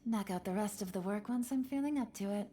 Knock out the rest of the work once I'm feeling up to it.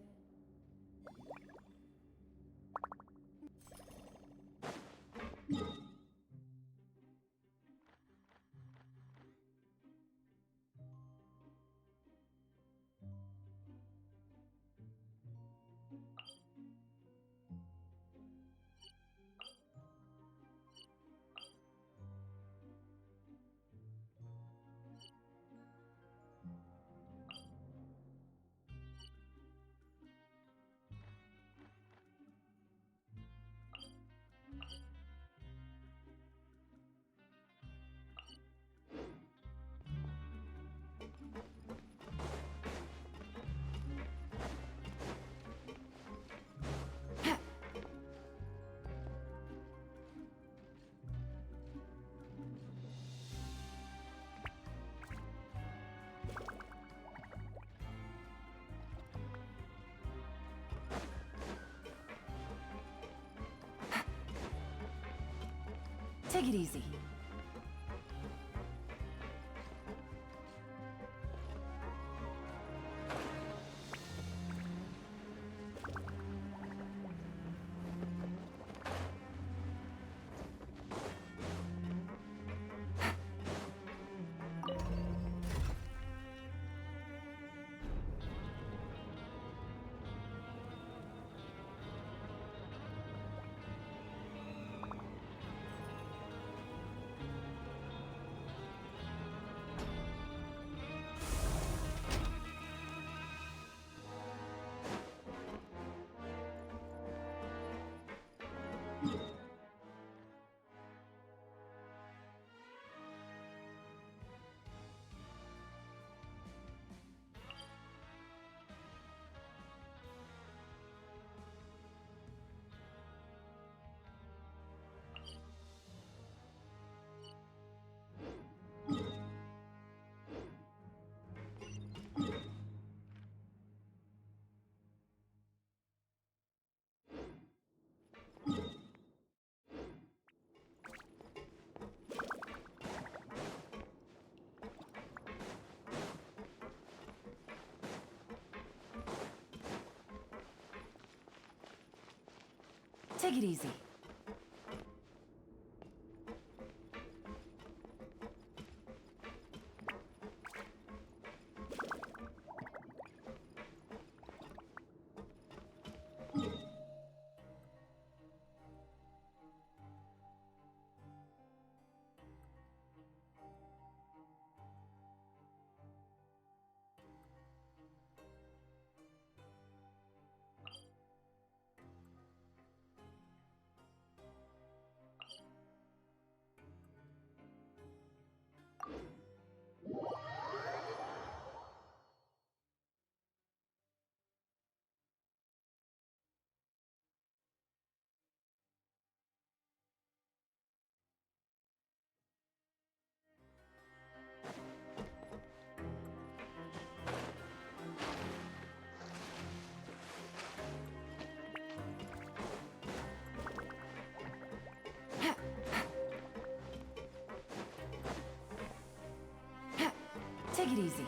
Take it easy. Take it easy. Take it easy.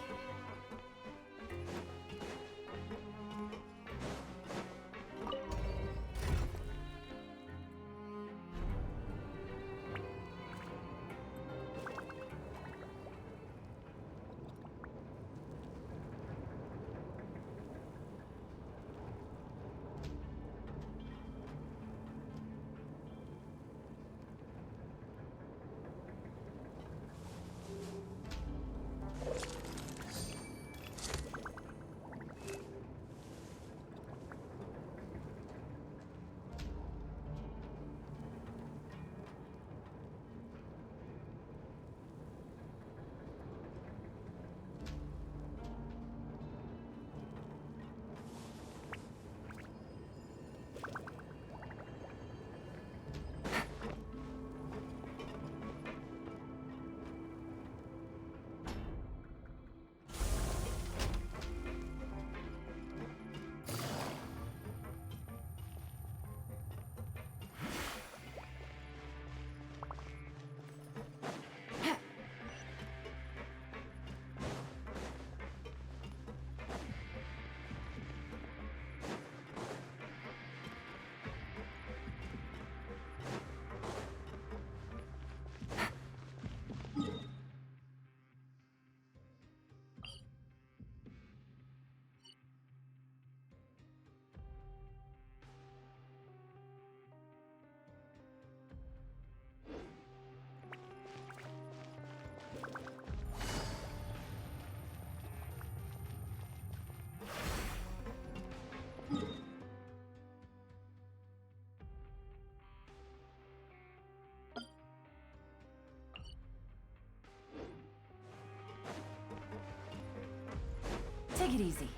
Take it easy.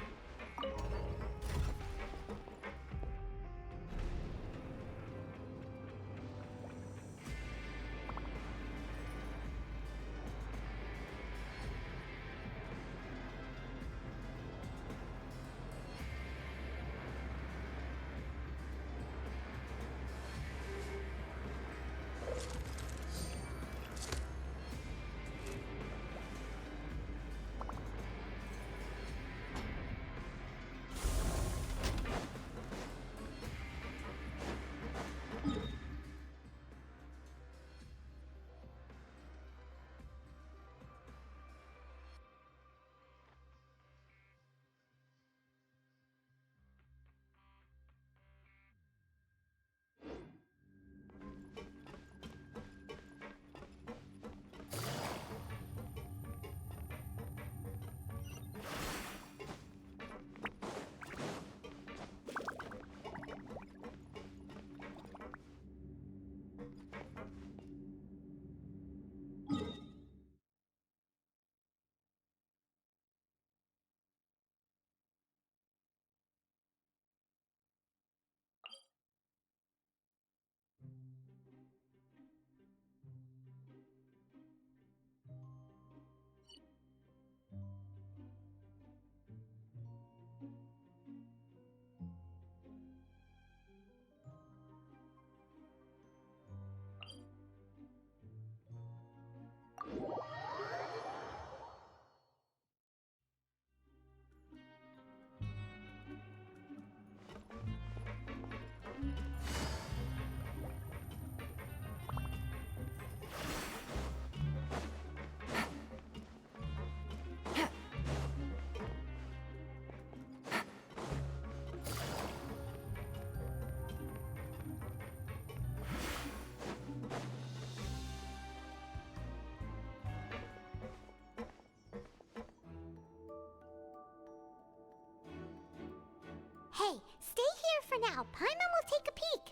Hey, stay here for now. Paimon will take a peek.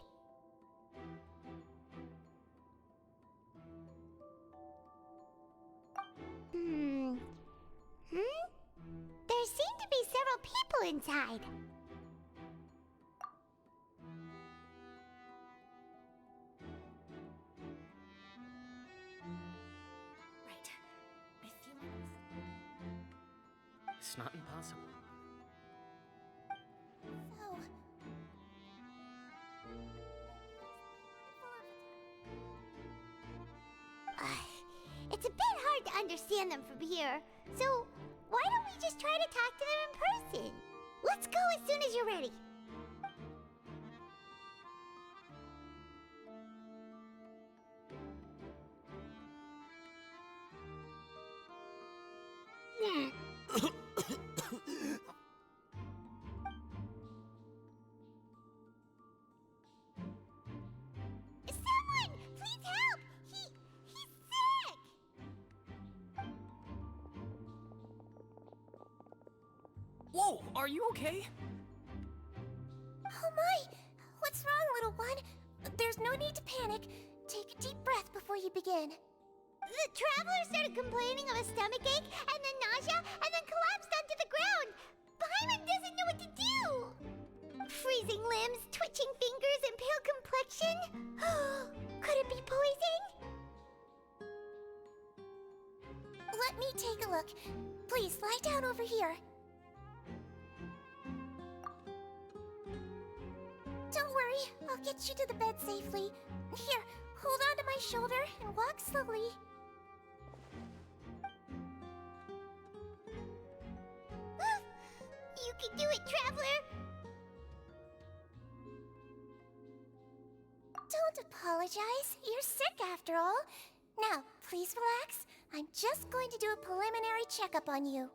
There seem to be several people inside. Right. I feel like it's not impossible. So... it's a bit hard to understand them from here. So, why don't we just try to talk to them in person? Let's go as soon as you're ready. Someone! Please help! He's sick! Whoa, are you okay? Oh my! What's wrong, little one? There's no need to panic. Take a deep breath before you begin. The traveler started complaining of a stomachache, and then nausea, and then collapsed onto the ground. Paimon doesn't know what to do! Freezing limbs, twitching fingers, and pale complexion? Could it be poison? Let me take a look. Please, lie down over here. Don't worry, I'll get you to the bed safely. Here, hold on to my shoulder and walk slowly. You can do it, Traveler! Don't apologize. You're sick after all. Now, please relax. I'm just going to do a preliminary checkup on you.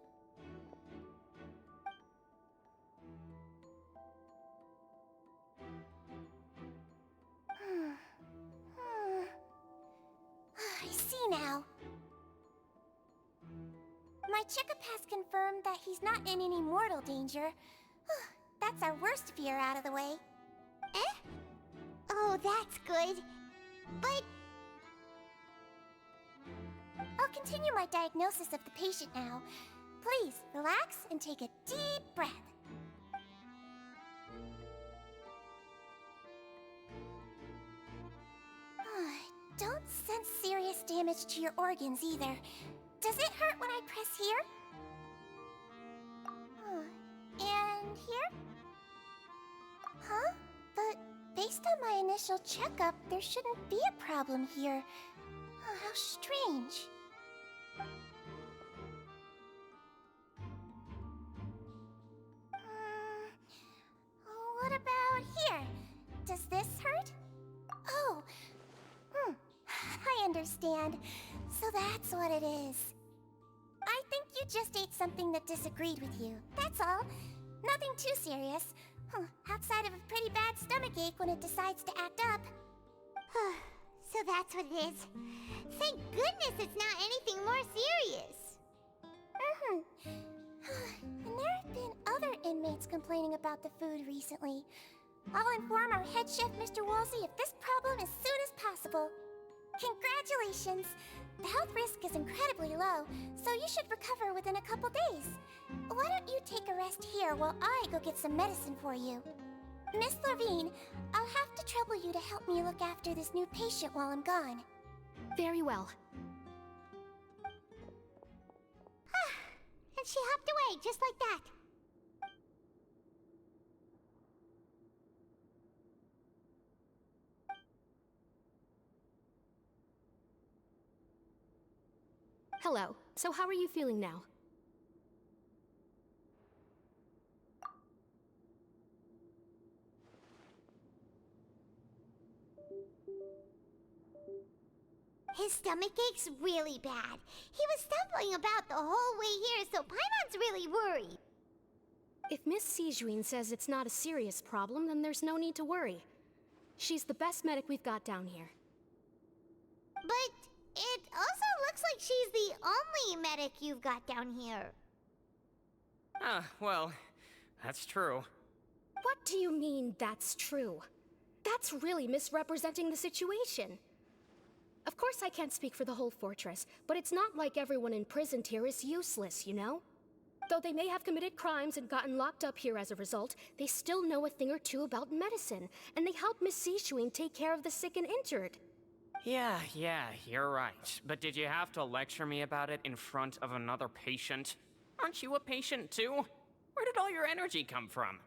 I see now. My checkup has confirmed that he's not in any mortal danger. That's our worst fear out of the way. Eh? Oh, that's good. But... I'll continue my diagnosis of the patient now. Please, relax and take a deep breath. Don't sense serious damage to your organs either. Does it hurt when I press here? And here? Huh? But based on my initial checkup, there shouldn't be a problem here. How strange. What about here? Does this hurt? Oh, I understand. So that's what it is. I think you just ate something that disagreed with you. That's all. Nothing too serious. Outside of a pretty bad stomachache when it decides to act up. So that's what it is. Thank goodness it's not anything more serious. And there have been other inmates complaining about the food recently. I'll inform our head chef, Mr. Woolsey, of this problem as soon as possible. Congratulations! The health risk is incredibly low, so you should recover within a couple days. Why don't you take a rest here while I go get some medicine for you? Miss Lorvine, I'll have to trouble you to help me look after this new patient while I'm gone. Very well. And she hopped away just like that. Hello. So how are you feeling now? His stomach ache's really bad. He was stumbling about the whole way here, so Paimon's really worried. If Miss Sijuin says it's not a serious problem, then there's no need to worry. She's the best medic we've got down here. But it also looks like she's the only medic you've got down here. Well, that's true. What do you mean, that's true? That's really misrepresenting the situation. Of course I can't speak for the whole fortress, but it's not like everyone imprisoned here is useless, you know? Though they may have committed crimes and gotten locked up here as a result, they still know a thing or two about medicine, and they help Miss Sijuin take care of the sick and injured. Yeah, you're right. But did you have to lecture me about it in front of another patient? Aren't you a patient too? Where did all your energy come from?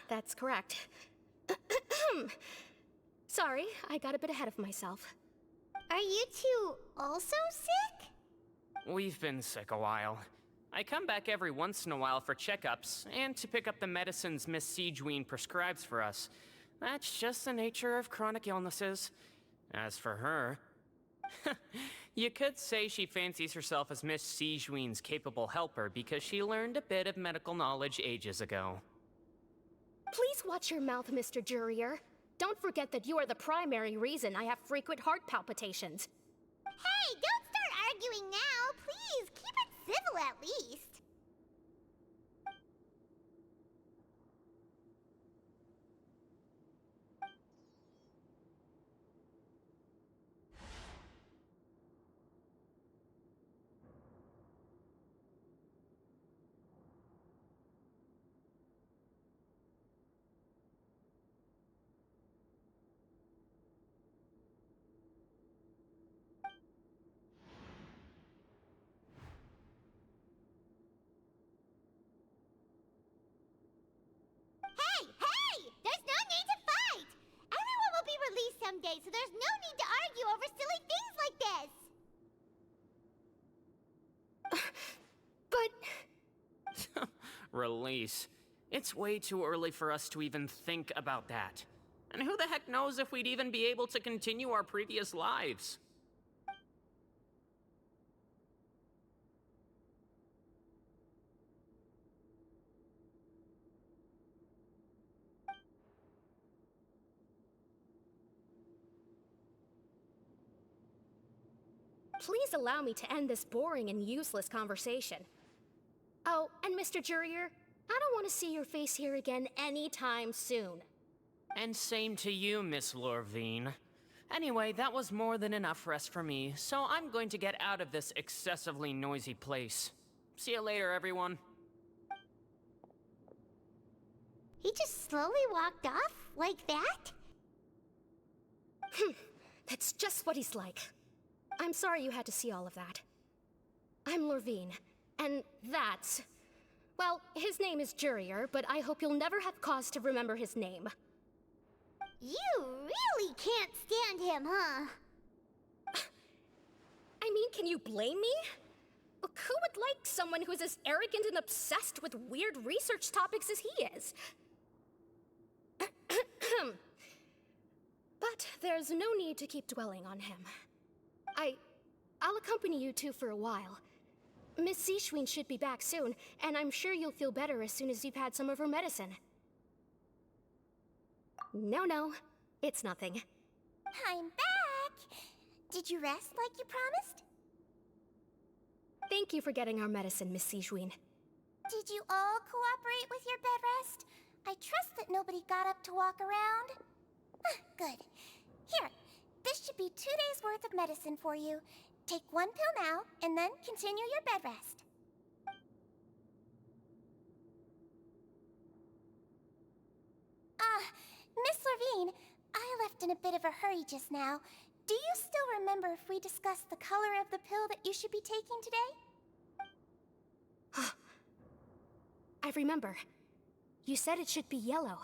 That's correct. Sorry, I got a bit ahead of myself. Are you two also sick? We've been sick a while. I come back every once in a while for checkups, and to pick up the medicines Miss Sijuin prescribes for us. That's just the nature of chronic illnesses. As for her... you could say she fancies herself as Miss Sijuin's capable helper because she learned a bit of medical knowledge ages ago. Please watch your mouth, Mr. Jurier. Don't forget that you are the primary reason I have frequent heart palpitations. Hey, don't start arguing now, please. Keep it civil at least. Someday, so there's no need to argue over silly things like this. But... Release. It's way too early for us to even think about that. And who the heck knows if we'd even be able to continue our previous lives? Please allow me to end this boring and useless conversation. Oh, and Mr. Jurier, I don't want to see your face here again anytime soon. And same to you, Miss Lorvine. Anyway, that was more than enough rest for me, so I'm going to get out of this excessively noisy place. See you later, everyone. He just slowly walked off like that? That's just what he's like. I'm sorry you had to see all of that. I'm Lorvine, and that's... Well, his name is Jurier, but I hope you'll never have cause to remember his name. You really can't stand him, huh? I mean, can you blame me? Look, who would like someone who's as arrogant and obsessed with weird research topics as he is? But there's no need to keep dwelling on him. I'll accompany you two for a while. Miss Seashween should be back soon, and I'm sure you'll feel better as soon as you've had some of her medicine. No, it's nothing. I'm back! Did you rest like you promised? Thank you for getting our medicine, Miss Seashween. Did you all cooperate with your bed rest? I trust that nobody got up to walk around. Good. Here, this should be 2 days' worth of medicine for you. Take 1 pill now, and then continue your bed rest. Miss Lorvine, I left in a bit of a hurry just now. Do you still remember if we discussed the color of the pill that you should be taking today? I remember. You said it should be yellow.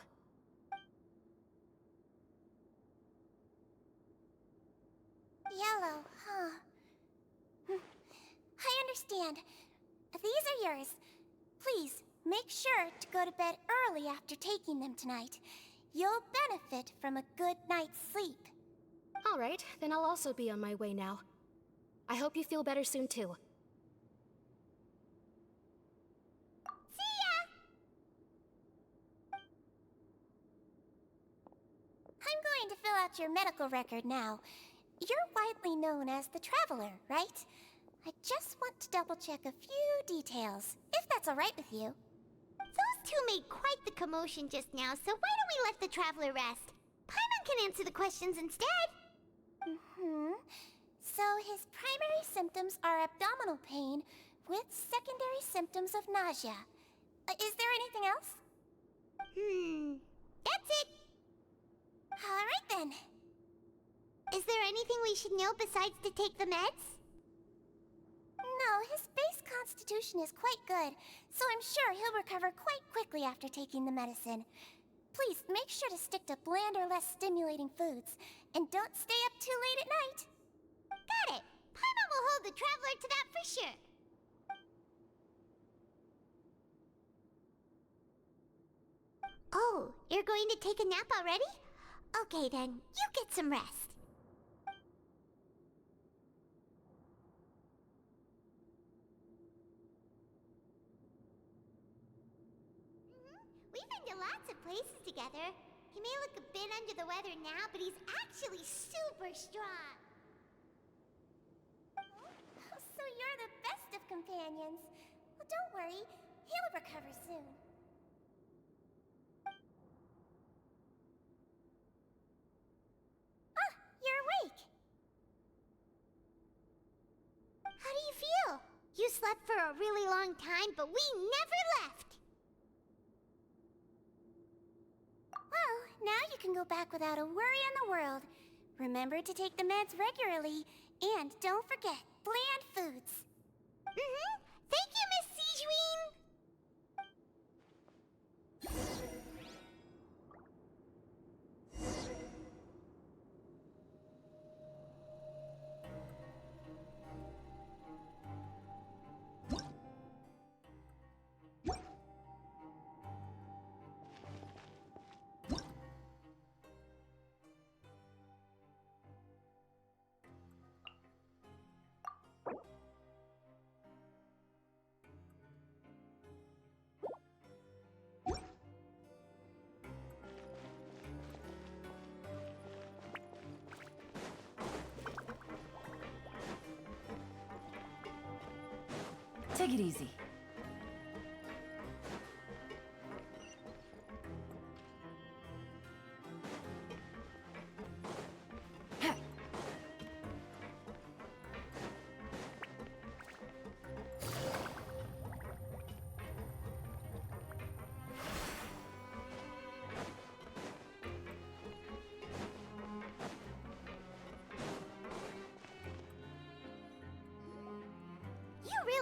Yellow, huh? I understand. These are yours. Please, make sure to go to bed early after taking them tonight. You'll benefit from a good night's sleep. All right, then I'll also be on my way now. I hope you feel better soon, too. See ya! I'm going to fill out your medical record now. You're widely known as the Traveler, right? I just want to double-check a few details, if that's all right with you. Those two made quite the commotion just now, so why don't we let the Traveler rest? Paimon can answer the questions instead. So his primary symptoms are abdominal pain with secondary symptoms of nausea. Is there anything else? That's it. All right then. Is there anything we should know besides to take the meds? No, his base constitution is quite good, so I'm sure he'll recover quite quickly after taking the medicine. Please make sure to stick to bland or less stimulating foods, and don't stay up too late at night. Got it. Paimon will hold the Traveler to that for sure. Oh, you're going to take a nap already? Okay then, you get some rest. We've been to lots of places together. He may look a bit under the weather now, but he's actually super strong. So you're the best of companions. Well, don't worry, he'll recover soon. You're awake. How do you feel? You slept for a really long time, but we never left. Well, now you can go back without a worry in the world. Remember to take the meds regularly, and don't forget bland foods. Thank you, Miss Seashween. Take it easy. Ha!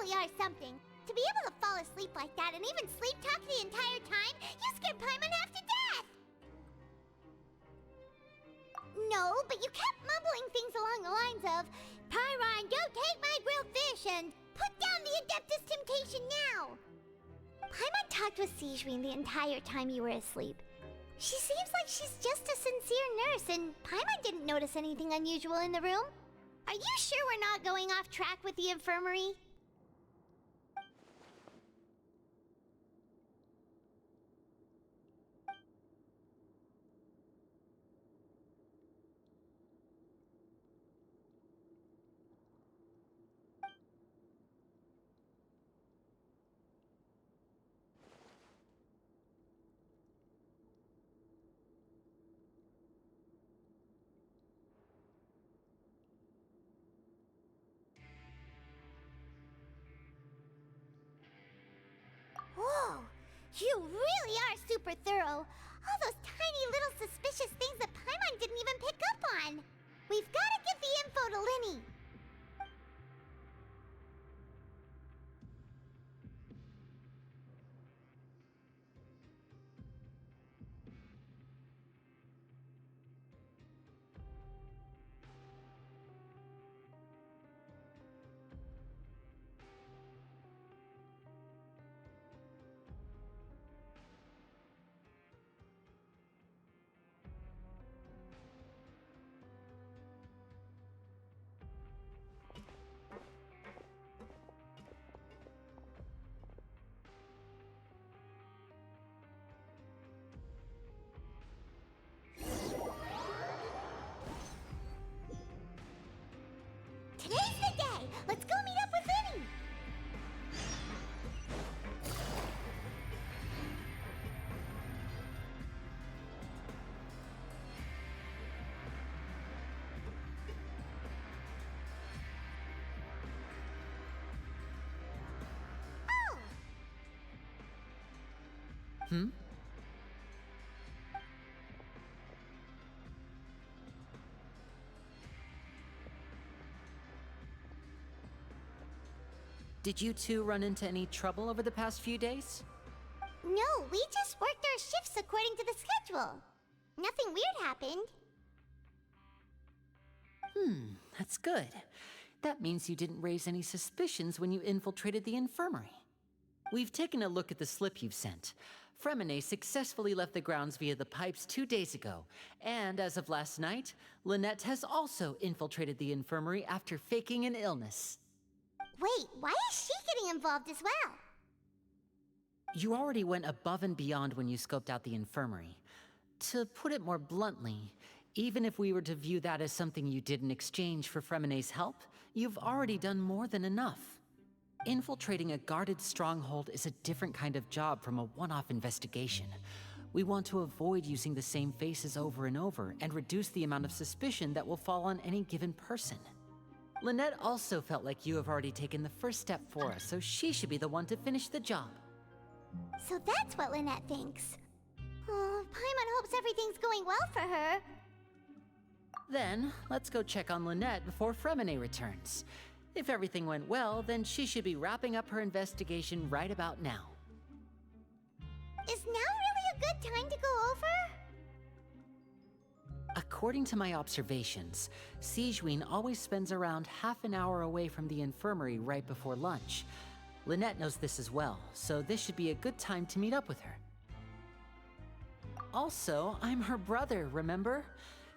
really are something. To be able to fall asleep like that and even sleep talk the entire time, you scared Paimon half to death! No, but you kept mumbling things along the lines of, Pyron, don't take my grilled fish, and put down the Adeptus Temptation now! Paimon talked with Sigewinne the entire time you were asleep. She seems like she's just a sincere nurse, and Paimon didn't notice anything unusual in the room. Are you sure we're not going off track with the infirmary? Whoa! You really are super thorough! All those tiny little suspicious things that Paimon didn't even pick up on! We've gotta give the info to Linny! Today's the day! Let's go meet up with Linny! Oh! Hmm? Did you two run into any trouble over the past few days? No, we just worked our shifts according to the schedule. Nothing weird happened. That's good. That means you didn't raise any suspicions when you infiltrated the infirmary. We've taken a look at the slip you've sent. Fremine successfully left the grounds via the pipes 2 days ago, and as of last night, Lynette has also infiltrated the infirmary after faking an illness. Wait, why is she getting involved as well? You already went above and beyond when you scoped out the infirmary. To put it more bluntly, even if we were to view that as something you did in exchange for Fremine's help, you've already done more than enough. Infiltrating a guarded stronghold is a different kind of job from a one-off investigation. We want to avoid using the same faces over and over and reduce the amount of suspicion that will fall on any given person. Lynette also felt like you have already taken the first step for us, so she should be the one to finish the job. So that's what Lynette thinks. Oh, Paimon hopes everything's going well for her. Then, let's go check on Lynette before Fremine returns. If everything went well, then she should be wrapping up her investigation right about now. Is now really a good time to go over? According to my observations, Sigewinne always spends around half an hour away from the infirmary right before lunch. Lynette knows this as well, so this should be a good time to meet up with her. Also, I'm her brother, remember?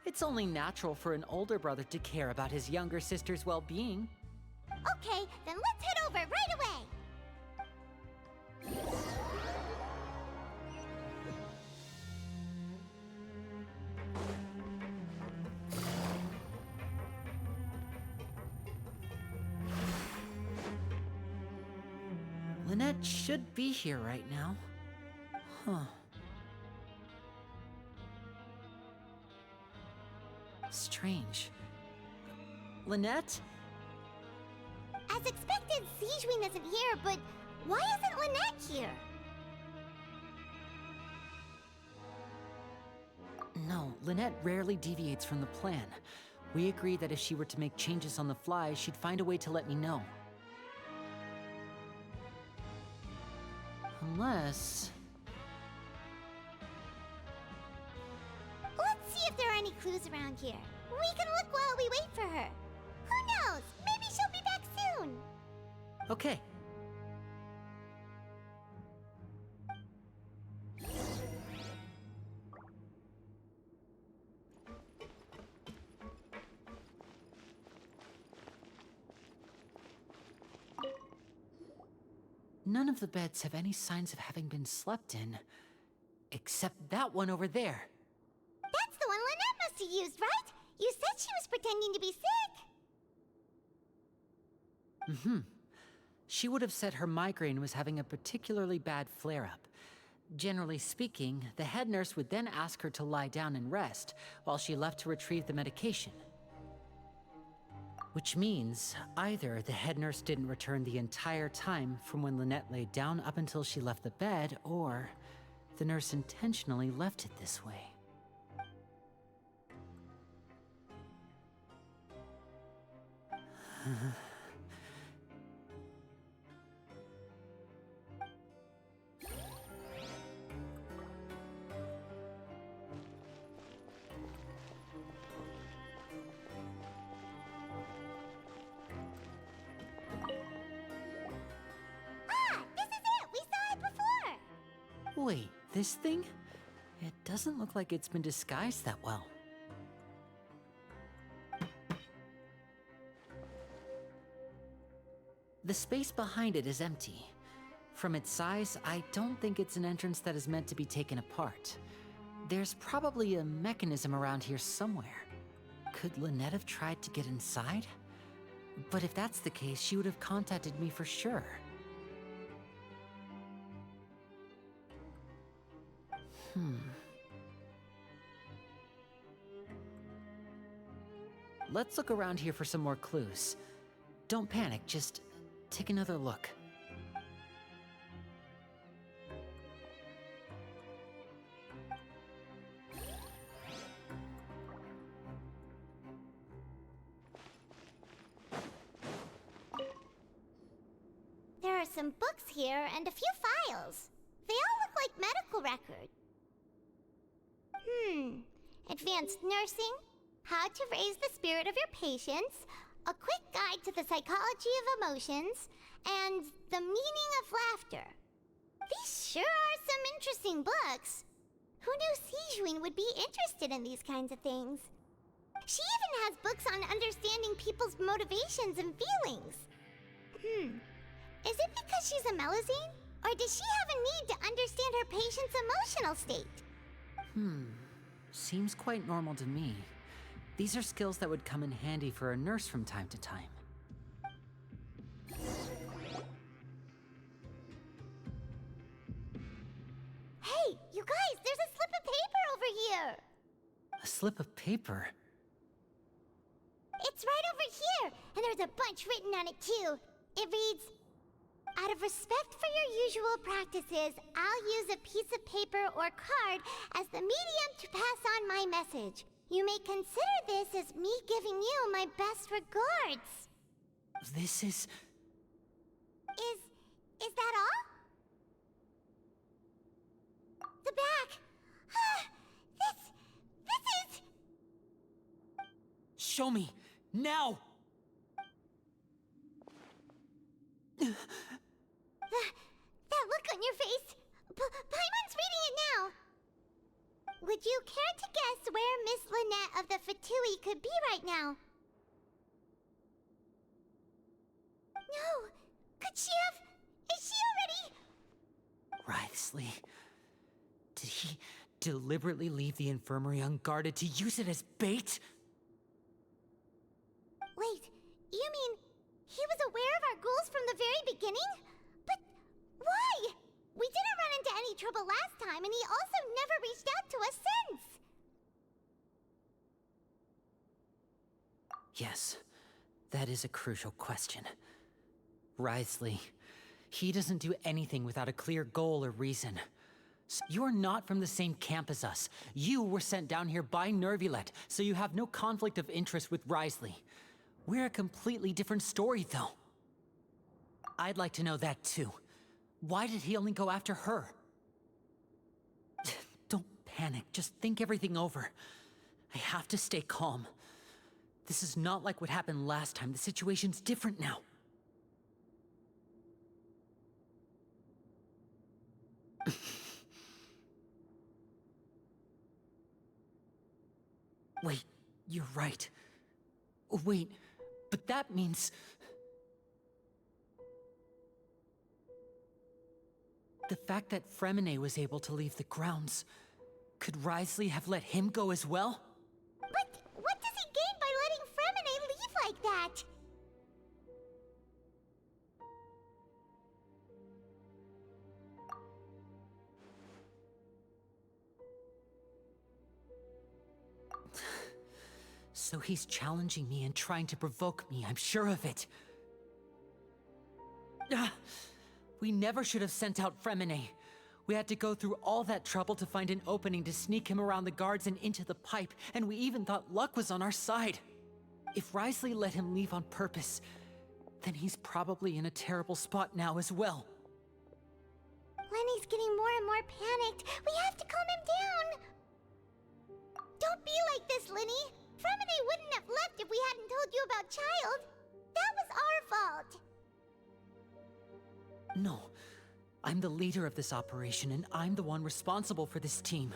It's only natural for an older brother to care about his younger sister's well-being. Okay, then let's head over right away! Lynette should be here right now. Huh. Strange. Lynette? As expected, Sigewinne isn't here, but why isn't Lynette here? No, Lynette rarely deviates from the plan. We agreed that if she were to make changes on the fly, she'd find a way to let me know. Unless... Let's see if there are any clues around here. We can look while we wait for her. Who knows? Maybe she'll be back soon. Okay. None of the beds have any signs of having been slept in. Except that one over there. That's the one Lynette must have used, right? You said she was pretending to be sick. She would have said her migraine was having a particularly bad flare-up. Generally speaking, the head nurse would then ask her to lie down and rest while she left to retrieve the medication. Which means either the head nurse didn't return the entire time from when Lynette laid down up until she left the bed, or the nurse intentionally left it this way. This is it! We saw it before! Wait, this thing? It doesn't look like it's been disguised that well. The space behind it is empty. From its size, I don't think it's an entrance that is meant to be taken apart. There's probably a mechanism around here somewhere. Could Lynette have tried to get inside? But if that's the case, she would have contacted me for sure. Let's look around here for some more clues. Don't panic, just take another look. There are some books here and a few files. They all look like medical records. Advanced nursing, how to raise the spirit of your patients, a quick guide to the psychology of emotions, and the meaning of laughter. These sure are some interesting books. Who knew Sijuin would be interested in these kinds of things? She even has books on understanding people's motivations and feelings. Is it because she's a Melusine? Or does she have a need to understand her patient's emotional state? Seems quite normal to me. These are skills that would come in handy for a nurse from time to time. Hey, you guys, there's a slip of paper over here! A slip of paper? It's right over here, and there's a bunch written on it too. It reads, "Out of respect for your usual practices, I'll use a piece of paper or card as the medium to pass on my message. You may consider this as me giving you my best regards." This is... Is that all? The back! This is... Show me! Now! That look on your face! Paimon's reading it now! Would you care to guess where Miss Lynette of the Fatui could be right now? No! Could she have... Is she already... Wriothesley. Did he deliberately leave the infirmary unguarded to use it as bait? Wait, you mean he was aware of our goals from the very beginning? But why? We didn't run into any trouble last time, and he also never reached out to us since. Yes, that is a crucial question. Wriothesley, he doesn't do anything without a clear goal or reason. You're not from the same camp as us. You were sent down here by Nervulet, so you have no conflict of interest with Wriothesley. We're a completely different story, though. I'd like to know that, too. Why did he only go after her? Don't panic, just think everything over. I have to stay calm. This is not like what happened last time. The situation's different now. Wait, you're right. Wait, but that means... The fact that Fremine was able to leave the grounds... Could Wriothesley have let him go as well? But what does he gain by letting Fremine leave like that? So he's challenging me and trying to provoke me, I'm sure of it. We never should have sent out Fremine. We had to go through all that trouble to find an opening to sneak him around the guards and into the pipe, and we even thought luck was on our side. If Wriothesley let him leave on purpose, then he's probably in a terrible spot now as well. Lenny's getting more and more panicked. We have to calm him down. Don't be like this, Lenny. Fremine wouldn't have left if we hadn't told you about Child. That was our fault. No. I'm the leader of this operation, and I'm the one responsible for this team.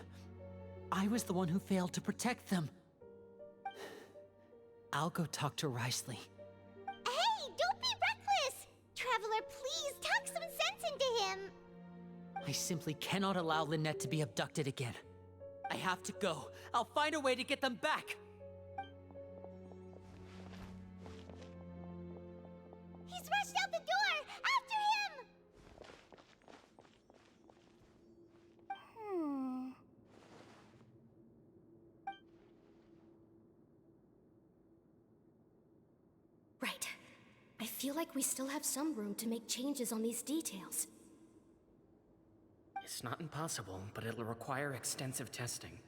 I was the one who failed to protect them. I'll go talk to Wriothesley. Hey, don't be reckless! Traveler, please talk some sense into him. I simply cannot allow Lynette to be abducted again. I have to go. I'll find a way to get them back! He's rushed out the door! After him! Right. I feel like we still have some room to make changes on these details. It's not impossible, but it'll require extensive testing.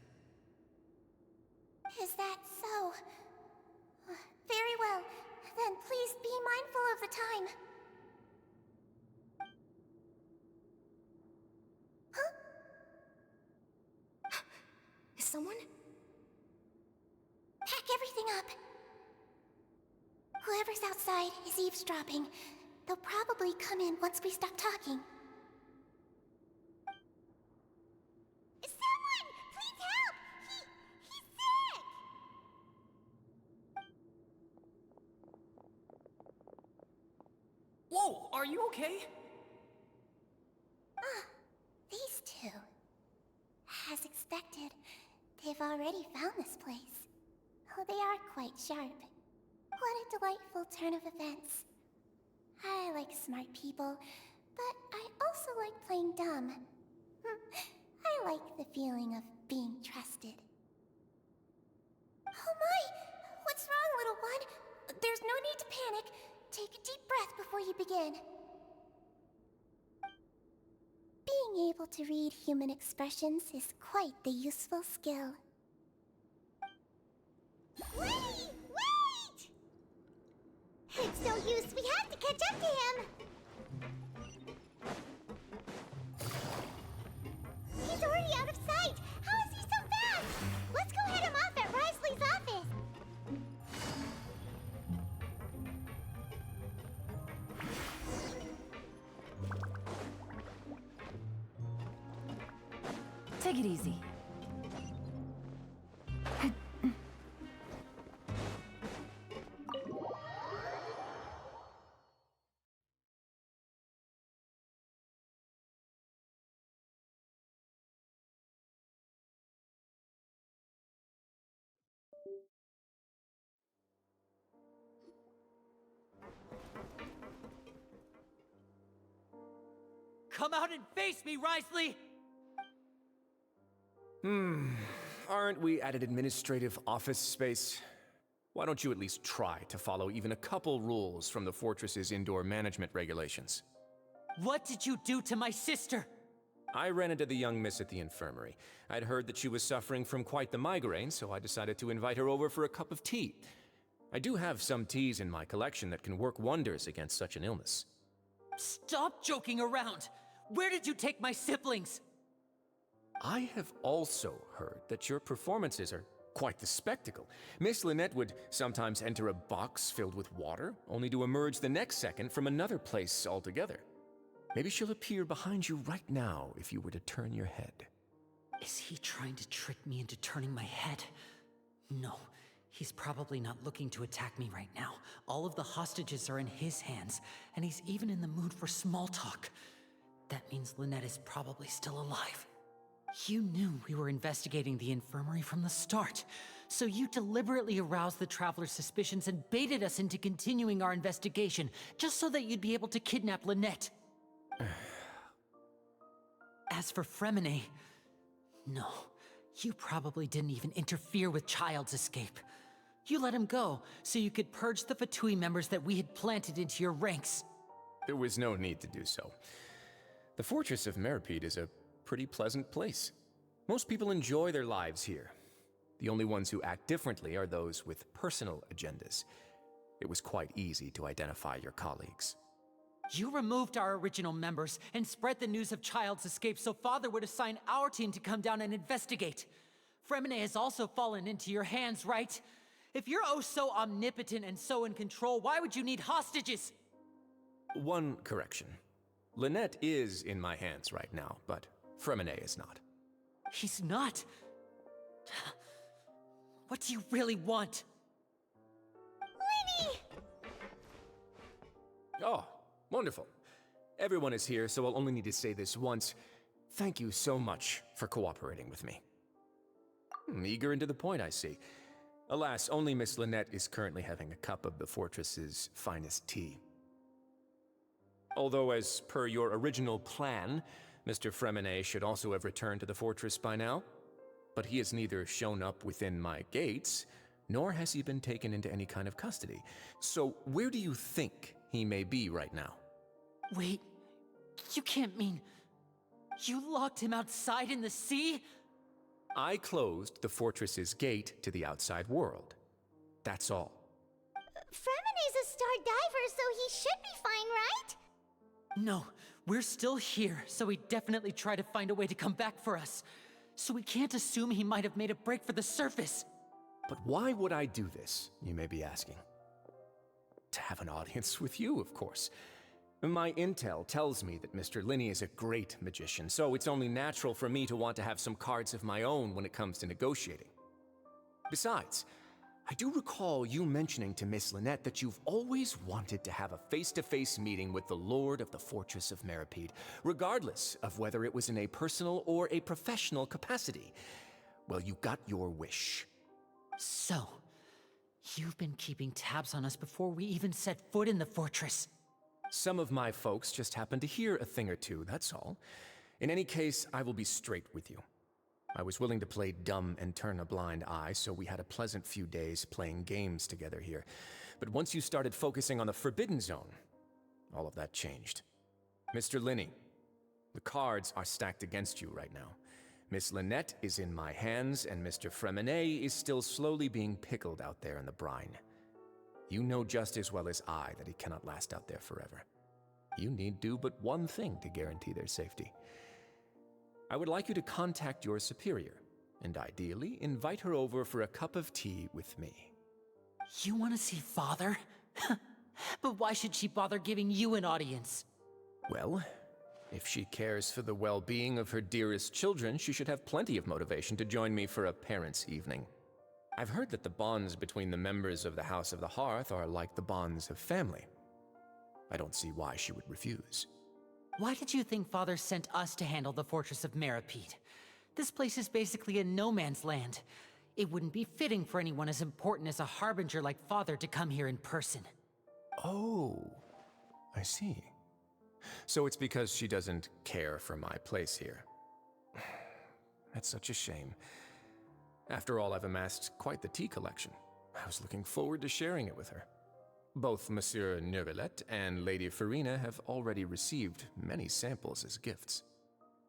Is that so? Very well. Then please be mindful of the time. Huh? Is someone? Pack everything up. Whoever's outside is eavesdropping. They'll probably come in once we stop talking. Someone! Please help! He's sick! Whoa, are you okay? These two. As expected, they've already found this place. Oh, they are quite sharp. What a delightful turn of events. I like smart people, but I also like playing dumb. I like the feeling of being trusted. Oh my! What's wrong, little one? There's no need to panic. Take a deep breath before you begin. Being able to read human expressions is quite the useful skill. Wait! It's no use. We have to catch up to him. He's already out of sight. How is he so fast? Let's go head him off at Wriothesley's office. Take it easy. Come out and face me, Wriothesley! Aren't we at an administrative office space? Why don't you at least try to follow even a couple rules from the fortress's indoor management regulations? What did you do to my sister? I ran into the young miss at the infirmary. I'd heard that she was suffering from quite the migraine, so I decided to invite her over for a cup of tea. I do have some teas in my collection that can work wonders against such an illness. Stop joking around! Where did you take my siblings? I have also heard that your performances are quite the spectacle. Miss Lynette would sometimes enter a box filled with water, only to emerge the next second from another place altogether. Maybe she'll appear behind you right now if you were to turn your head. Is he trying to trick me into turning my head? No, he's probably not looking to attack me right now. All of the hostages are in his hands, and he's even in the mood for small talk. That means Lynette is probably still alive. You knew we were investigating the infirmary from the start, so you deliberately aroused the Traveler's suspicions and baited us into continuing our investigation, just so that you'd be able to kidnap Lynette. As for Fremine, no, you probably didn't even interfere with Child's escape. You let him go, so you could purge the Fatui members that we had planted into your ranks. There was no need to do so. The Fortress of Meripede is a pretty pleasant place. Most people enjoy their lives here. The only ones who act differently are those with personal agendas. It was quite easy to identify your colleagues. You removed our original members and spread the news of Child's escape so Father would assign our team to come down and investigate. Fremine has also fallen into your hands, right? If you're oh so omnipotent and so in control, why would you need hostages? One correction. Lynette is in my hands right now, but Fremine is not. He's not? What do you really want? Lenny! Oh, wonderful. Everyone is here, so I'll only need to say this once. Thank you so much for cooperating with me. Eager and to the point, I see. Alas, only Miss Lynette is currently having a cup of the fortress's finest tea. Although, as per your original plan, Mr. Fremine should also have returned to the fortress by now. But he has neither shown up within my gates, nor has he been taken into any kind of custody. So where do you think he may be right now? Wait, you can't mean... You locked him outside in the sea? I closed the fortress's gate to the outside world. That's all. Fremine's a star diver, so he should be fine, right? No, we're still here, so he definitely tried to find a way to come back for us. So we can't assume he might have made a break for the surface. But why would I do this, you may be asking? To have an audience with you, of course. My intel tells me that Mr. Linney is a great magician, so it's only natural for me to want to have some cards of my own when it comes to negotiating. Besides, I do recall you mentioning to Miss Lynette that you've always wanted to have a face-to-face meeting with the Lord of the Fortress of Meripede, regardless of whether it was in a personal or a professional capacity. Well, you got your wish. So, you've been keeping tabs on us before we even set foot in the fortress. Some of my folks just happened to hear a thing or two, that's all. In any case, I will be straight with you. I was willing to play dumb and turn a blind eye, so we had a pleasant few days playing games together here. But once you started focusing on the Forbidden Zone, all of that changed. Mr. Linney, the cards are stacked against you right now. Miss Lynette is in my hands, and Mr. Fremine is still slowly being pickled out there in the brine. You know just as well as I that he cannot last out there forever. You need do but one thing to guarantee their safety. I would like you to contact your superior, and ideally invite her over for a cup of tea with me. You want to see Father? But why should she bother giving you an audience? Well, if she cares for the well-being of her dearest children, she should have plenty of motivation to join me for a parents' evening. I've heard that the bonds between the members of the House of the Hearth are like the bonds of family. I don't see why she would refuse. Why did you think Father sent us to handle the Fortress of Meripede? This place is basically a no-man's land. It wouldn't be fitting for anyone as important as a harbinger like Father to come here in person. Oh, I see. So it's because she doesn't care for my place here. That's such a shame. After all, I've amassed quite the tea collection. I was looking forward to sharing it with her. Both Monsieur Neuvillette and Lady Furina have already received many samples as gifts.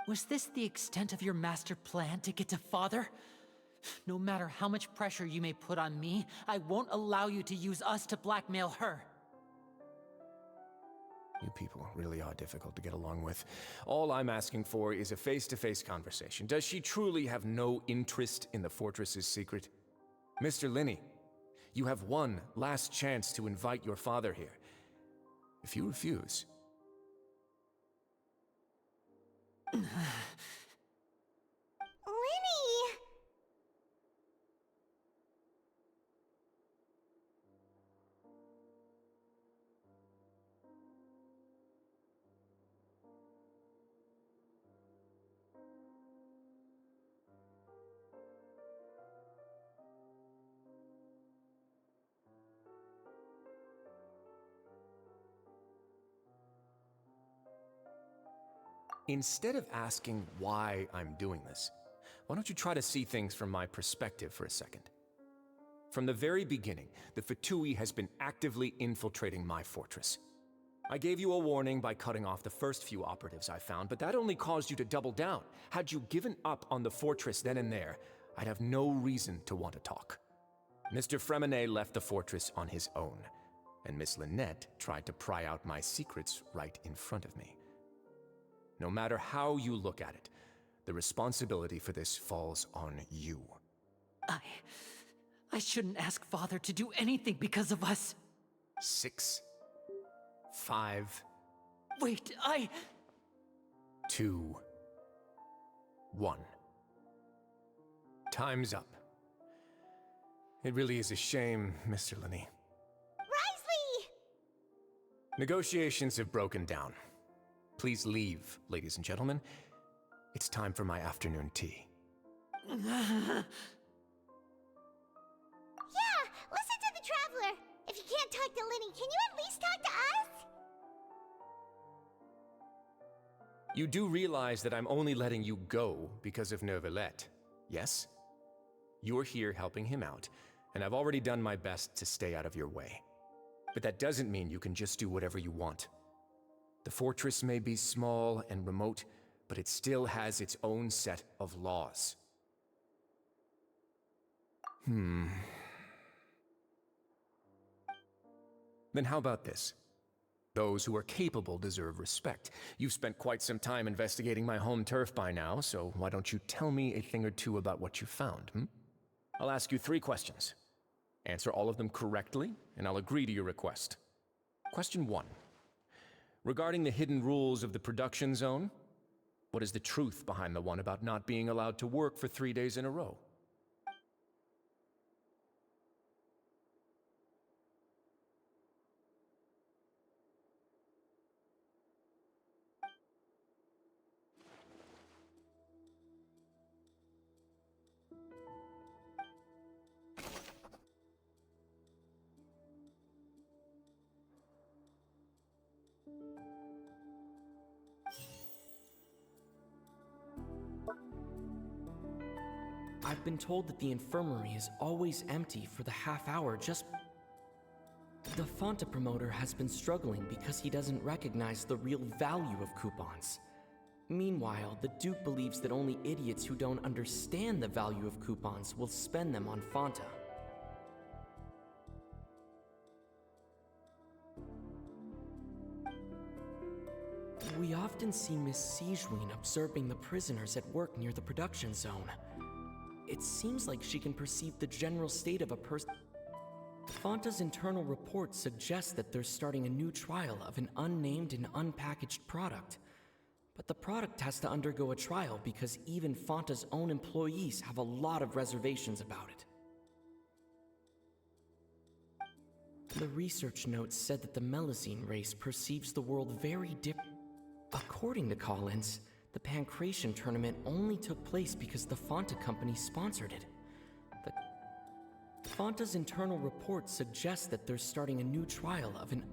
Was this the extent of your master plan to get to Father? No matter how much pressure you may put on me, I won't allow you to use us to blackmail her. You people really are difficult to get along with. All I'm asking for is a face-to-face conversation. Does she truly have no interest in the fortress's secret? Mr. Linney, you have one last chance to invite your father here. If you refuse... Linny! Instead of asking why I'm doing this, why don't you try to see things from my perspective for a second? From the very beginning, the Fatui has been actively infiltrating my fortress. I gave you a warning by cutting off the first few operatives I found, but that only caused you to double down. Had you given up on the fortress then and there, I'd have no reason to want to talk. Mr. Freminet left the fortress on his own, and Miss Lynette tried to pry out my secrets right in front of me. No matter how you look at it, the responsibility for this falls on you. I shouldn't ask Father to do anything because of us. 6, 5, Wait, 2, 1. Time's up. It really is a shame, Mr. Linney. Risley! Negotiations have broken down. Please leave, ladies and gentlemen. It's time for my afternoon tea. Yeah, listen to the Traveler! If you can't talk to Linny, can you at least talk to us? You do realize that I'm only letting you go because of Neuvillette, yes? You're here helping him out, and I've already done my best to stay out of your way. But that doesn't mean you can just do whatever you want. The fortress may be small and remote, but it still has its own set of laws. Then how about this? Those who are capable deserve respect. You've spent quite some time investigating my home turf by now, so why don't you tell me a thing or two about what you found, I'll ask you 3 questions. Answer all of them correctly, and I'll agree to your request. Question 1. Regarding the hidden rules of the production zone, what is the truth behind the one about not being allowed to work for 3 days in a row? I've been told that the infirmary is always empty for the half hour just... The Fanta promoter has been struggling because he doesn't recognize the real value of coupons. Meanwhile, the Duke believes that only idiots who don't understand the value of coupons will spend them on Fanta. We often see Miss Siegewien observing the prisoners at work near the production zone. It seems like she can perceive the general state of a person. Fanta's internal report suggests that they're starting a new trial of an unnamed and unpackaged product. But the product has to undergo a trial because even Fanta's own employees have a lot of reservations about it. The research notes said that the Melusine race perceives the world very different. According to Collins, the Pancration tournament only took place because the Fanta company sponsored it. Fanta's internal report suggests that they're starting a new trial of an...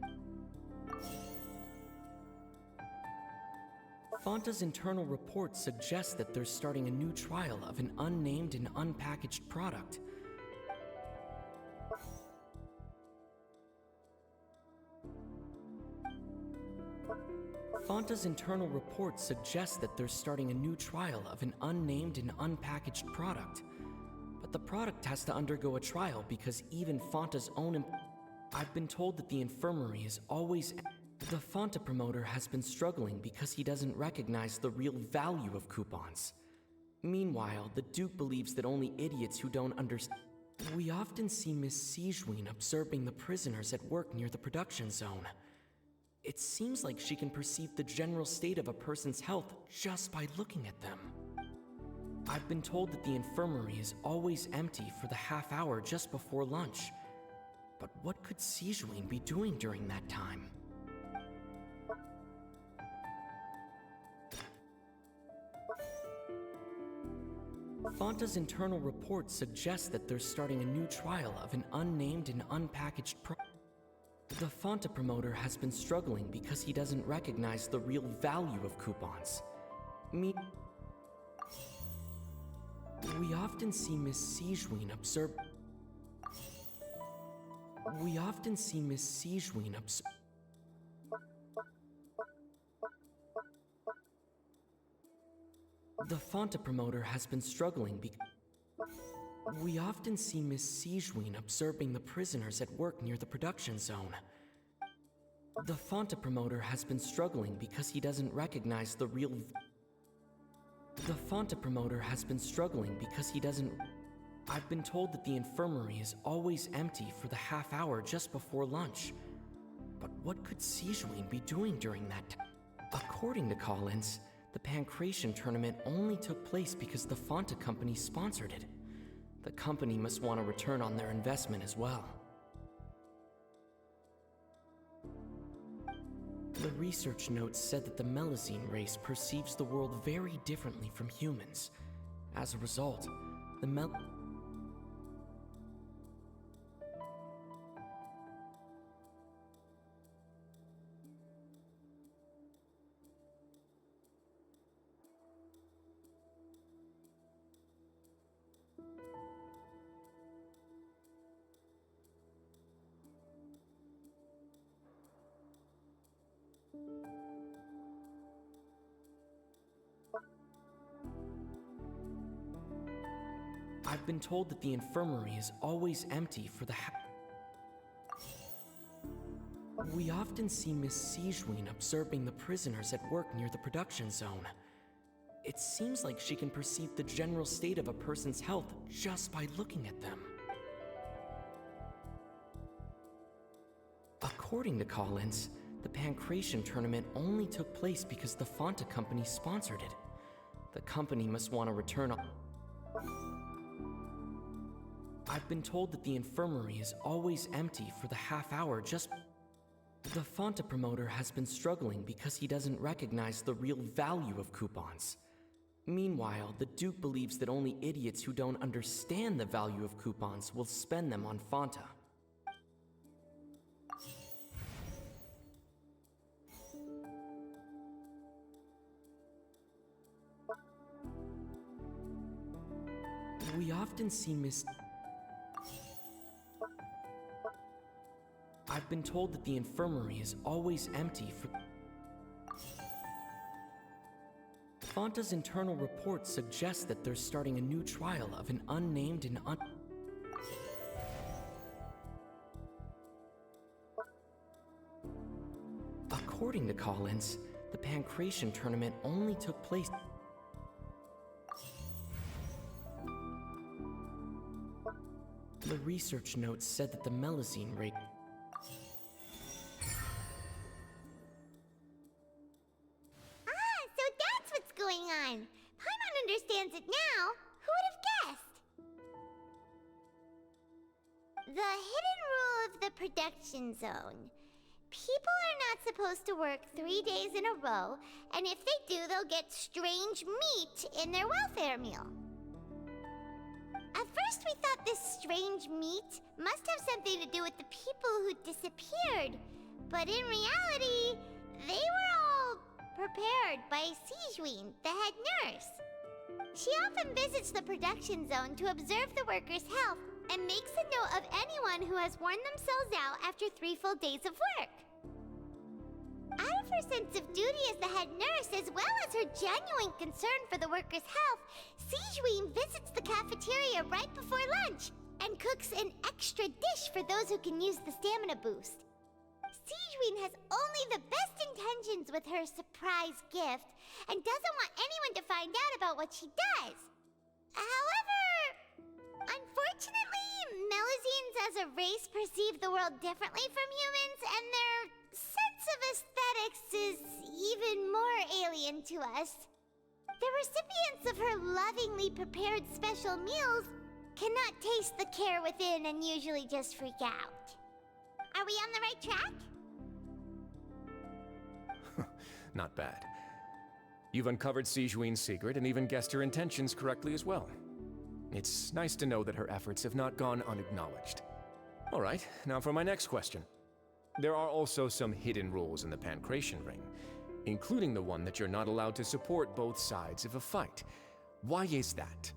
Fanta's internal report suggests that they're starting a new trial of an unnamed and unpackaged product. Fanta's internal report suggests that they're starting a new trial of an unnamed and unpackaged product. But the product has to undergo a trial because even Fanta's own... I've been told that the infirmary is always... The Fonta promoter has been struggling because he doesn't recognize the real value of coupons. Meanwhile, the Duke believes that only idiots who don't understand. We often see Miss Sijuin observing the prisoners at work near the production zone. It seems like she can perceive the general state of a person's health just by looking at them. I've been told that the infirmary is always empty for the half hour just before lunch. But what could Sijuin be doing during that time? Fonta's internal report suggests that they're starting a new trial of an unnamed and unpackaged The Fonta promoter has been struggling because he doesn't recognize the real value of coupons. We often see Miss Sijuin observe. The Fonta promoter has been struggling We often see Miss Sijuin observing the prisoners at work near the production zone. The Fonta promoter has been struggling because he doesn't recognize the real The Fonta promoter has been struggling because he doesn't I've been told that the infirmary is always empty for the half hour just before lunch. But what could Sijuin be doing during that time? According to Collins, the Pancration tournament only took place because the Fonta company sponsored it. The company must want a return on their investment as well. The research notes said that the Melazine race perceives the world very differently from humans. As a result, the I've been told that the infirmary is always empty for the We often see Miss Sijuin observing the prisoners at work near the production zone. It seems like she can perceive the general state of a person's health just by looking at them. According to Collins, the Pancration tournament only took place because the Fonta company sponsored it. The company must want a return on I've been told that the infirmary is always empty for the half hour just The Fonta promoter has been struggling because he doesn't recognize the real value of coupons. Meanwhile, the Duke believes that only idiots who don't understand the value of coupons will spend them on Fonta. We often see I've been told that the infirmary is always empty for Fonta's internal report suggests that they're starting a new trial of an unnamed and According to Collins, the Pancration tournament only took place The research notes said that the Melazine rate So that's what's going on. Paimon understands it now. Who would have guessed? The hidden rule of the production zone. People are not supposed to work 3 days in a row, and if they do, they'll get strange meat in their welfare meal. At first we thought this strange meat must have something to do with the people who disappeared, but in reality, they were all prepared by Sijuin, the head nurse. She often visits the production zone to observe the workers' health and makes a note of anyone who has worn themselves out after 3 full days of work. Out of her sense of duty as the head nurse, as well as her genuine concern for the workers' health, Sijuin visits the cafeteria right before lunch and cooks an extra dish for those who can use the stamina boost. Sigewin has only the best intentions with her surprise gift and doesn't want anyone to find out about what she does. However, unfortunately, Melusines as a race perceive the world differently from humans, and their sense of aesthetics is even more alien to us. The recipients of her lovingly prepared special meals cannot taste the care within and usually just freak out. Are we on the right track? Not bad. You've uncovered Sigewin's secret and even guessed her intentions correctly as well. It's nice to know that her efforts have not gone unacknowledged. All right, now for my next question. There are also some hidden rules in the Pancration Ring, including the one that you're not allowed to support both sides of a fight. Why is that?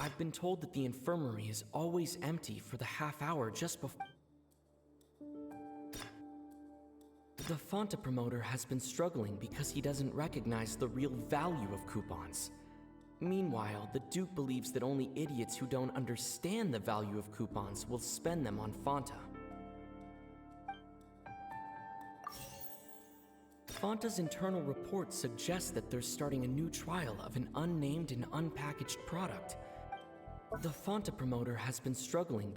I've been told that the infirmary is always empty for the half hour just before. The Fonta promoter has been struggling because he doesn't recognize the real value of coupons. Meanwhile, the Duke believes that only idiots who don't understand the value of coupons will spend them on Fonta. Fonta's internal report suggests that they're starting a new trial of an unnamed and unpackaged product. The Fonta promoter has been struggling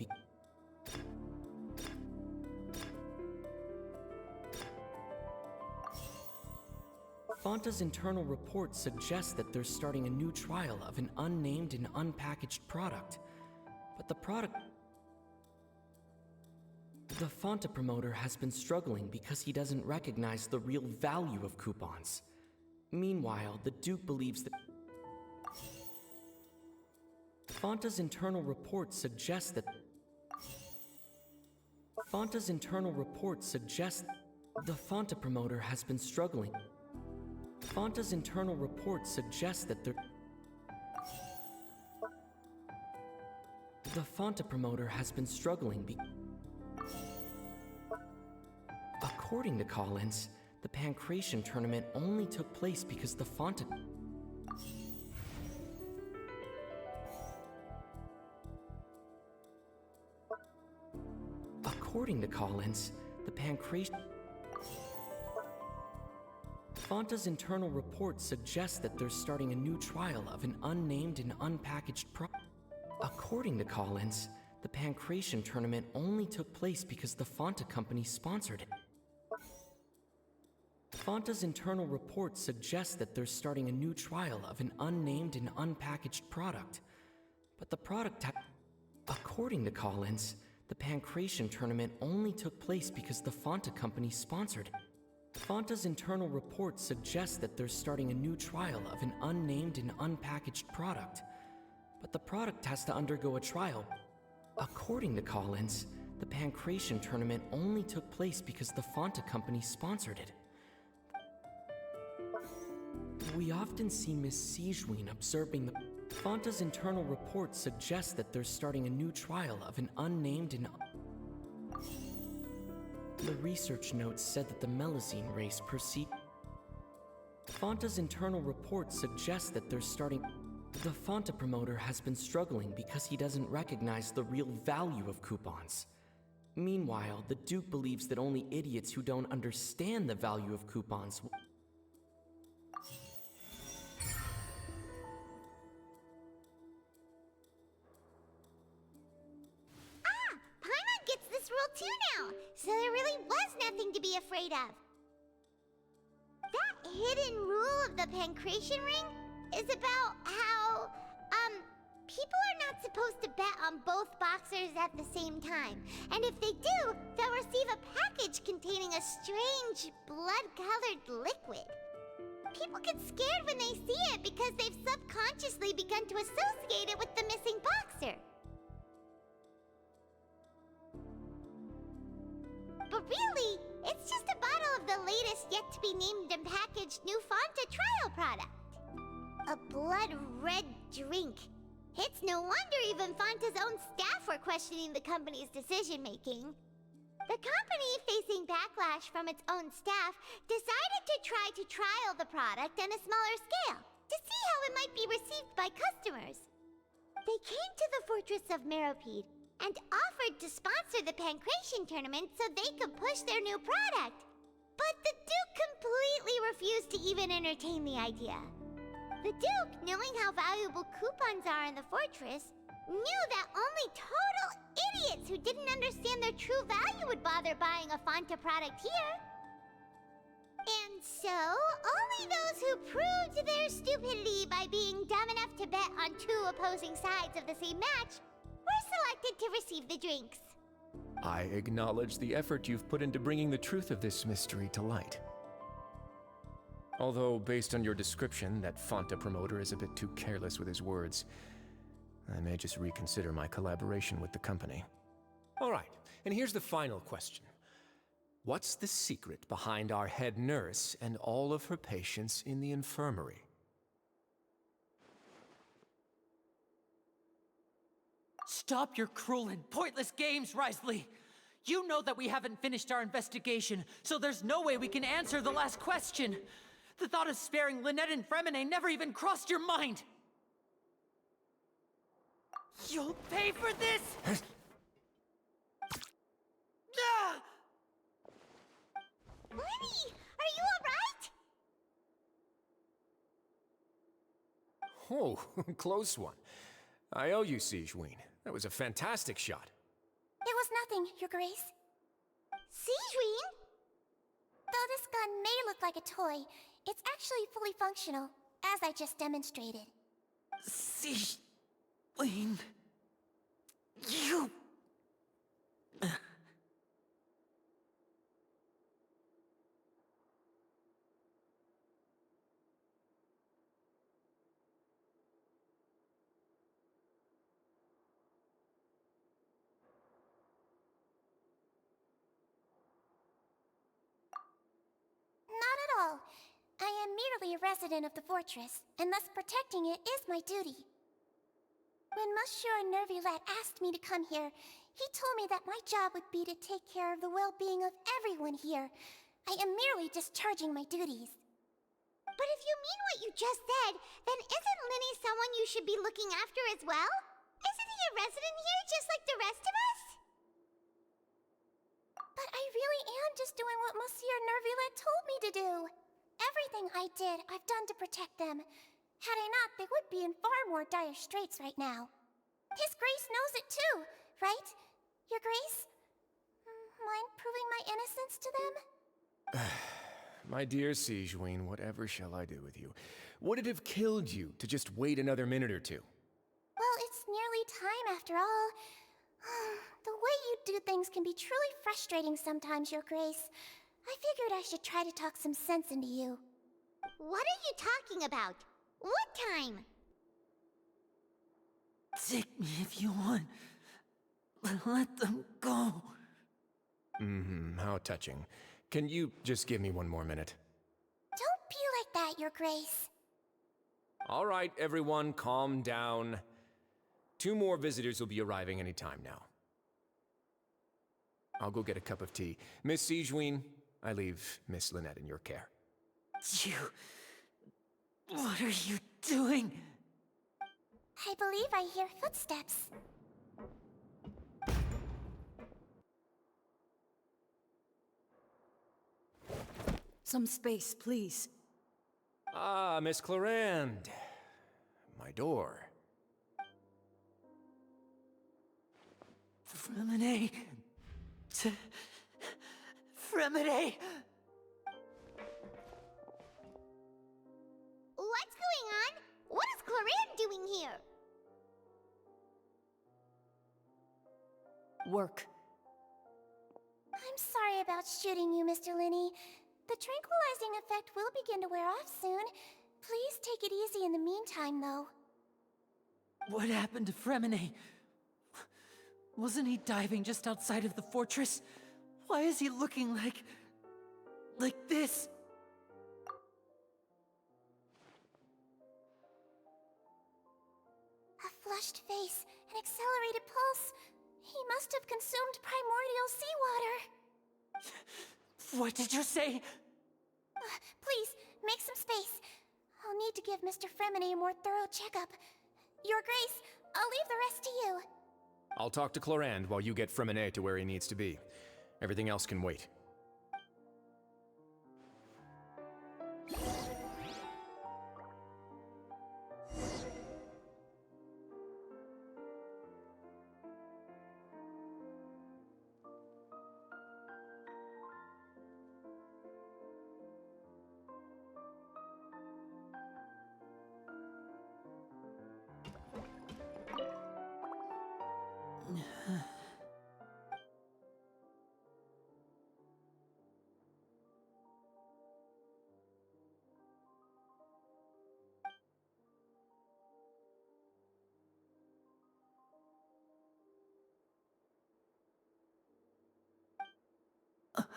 Fonta's internal report suggests that they're starting a new trial of an unnamed and unpackaged product. But the product... The Fonta promoter has been struggling because he doesn't recognize the real value of coupons. Meanwhile, the Duke believes that... Fonta's internal report suggests that... Fonta's internal report suggests the Fonta promoter has been struggling. Fonta's internal report suggests that they're... The Fonta promoter has been struggling According to Collins, the Pancration tournament only took place because the Fonta... According to Collins, the Pancration... Fonta's internal report suggests that they're starting a new trial of an unnamed and unpackaged According to Collins, the Pancration tournament only took place because the Fonta company sponsored it. Fonta's internal report suggests that they're starting a new trial of an unnamed and unpackaged product. But the product According to Collins, the Pancration tournament only took place because the Fonta company sponsored it. Fonta's internal report suggests that they're starting a new trial of an unnamed and unpackaged product. But the product has to undergo a trial. According to Collins, the Pancration tournament only took place because the Fonta company sponsored it. We often see Miss Sigewin observing the... Fonta's internal report suggests that they're starting a new trial of an unnamed and... The research notes said that the Melusine race perceived... Fonta's internal report suggests that they're starting... The Fonta promoter has been struggling because he doesn't recognize the real value of coupons. Meanwhile, the Duke believes that only idiots who don't understand the value of coupons... Paimon gets this rule too now, so there really was nothing to be afraid of. That hidden rule of the Pancration Ring is about how, people are not supposed to bet on both boxers at the same time. And if they do, they'll receive a package containing a strange, blood-colored liquid. People get scared when they see it because they've subconsciously begun to associate it with the missing boxer. But really, it's just a bottle of the latest yet-to-be-named and packaged new Fonta trial product. A blood-red drink. It's no wonder even Fanta's own staff were questioning the company's decision-making. The company, facing backlash from its own staff, decided to try to trial the product on a smaller scale to see how it might be received by customers. They came to the Fortress of Meropide and offered to sponsor the Pancration tournament so they could push their new product. But the Duke completely refused to even entertain the idea. The Duke, knowing how valuable coupons are in the fortress, knew that only total idiots who didn't understand their true value would bother buying a Fanta product here. And so, only those who proved their stupidity by being dumb enough to bet on two opposing sides of the same match were selected to receive the drinks. I acknowledge the effort you've put into bringing the truth of this mystery to light. Although, based on your description, that Fanta promoter is a bit too careless with his words, I may just reconsider my collaboration with the company. All right, and here's the final question. What's the secret behind our head nurse and all of her patients in the infirmary? Stop your cruel and pointless games, Risley! You know that we haven't finished our investigation, so there's no way we can answer the last question. The thought of sparing Lynette and Fremine never even crossed your mind! You'll pay for this! Ah! Lenny, are you alright? Oh, close one. I owe you, Sigewinne. That was a fantastic shot. It was nothing, Your Grace. Sigewinne? Though this gun may look like a toy, it's actually fully functional, as I just demonstrated. Sigewinne... You... Not at all. I am merely a resident of the fortress, and thus protecting it is my duty. When Monsieur Nervulette asked me to come here, he told me that my job would be to take care of the well-being of everyone here. I am merely discharging my duties. But if you mean what you just said, then isn't Linny someone you should be looking after as well? Isn't he a resident here just like the rest of us? But I really am just doing what Monsieur Nervulette told me to do. Everything I did, I've done to protect them. Had I not, they would be in far more dire straits right now. His Grace knows it too, right? Your Grace? Mind proving my innocence to them? My dear Sigewinne, whatever shall I do with you? Would it have killed you to just wait another minute or two? Well, it's nearly time after all. The way you do things can be truly frustrating sometimes, Your Grace. I figured I should try to talk some sense into you. What are you talking about? What time? Take me if you want. Let them go. How touching. Can you just give me one more minute? Don't be like that, Your Grace. All right, everyone, calm down. 2 more visitors will be arriving any time now. I'll go get a cup of tea. Miss Sigewinne, I leave Miss Lynette in your care. You... What are you doing? I believe I hear footsteps. Some space, please. Ah, Miss Clarande. My door. Fremine... Fremine... What's going on? What is Clarande doing here? Work. I'm sorry about shooting you, Mr. Linney. The tranquilizing effect will begin to wear off soon. Please take it easy in the meantime, though. What happened to Fremine? Wasn't he diving just outside of the fortress? Why is he looking like this? A flushed face, an accelerated pulse. He must have consumed primordial seawater. What did you say? Please, make some space. I'll need to give Mr. Fremine a more thorough checkup. Your Grace, I'll leave the rest to you. I'll talk to Clorand while you get Fremine to where he needs to be. Everything else can wait.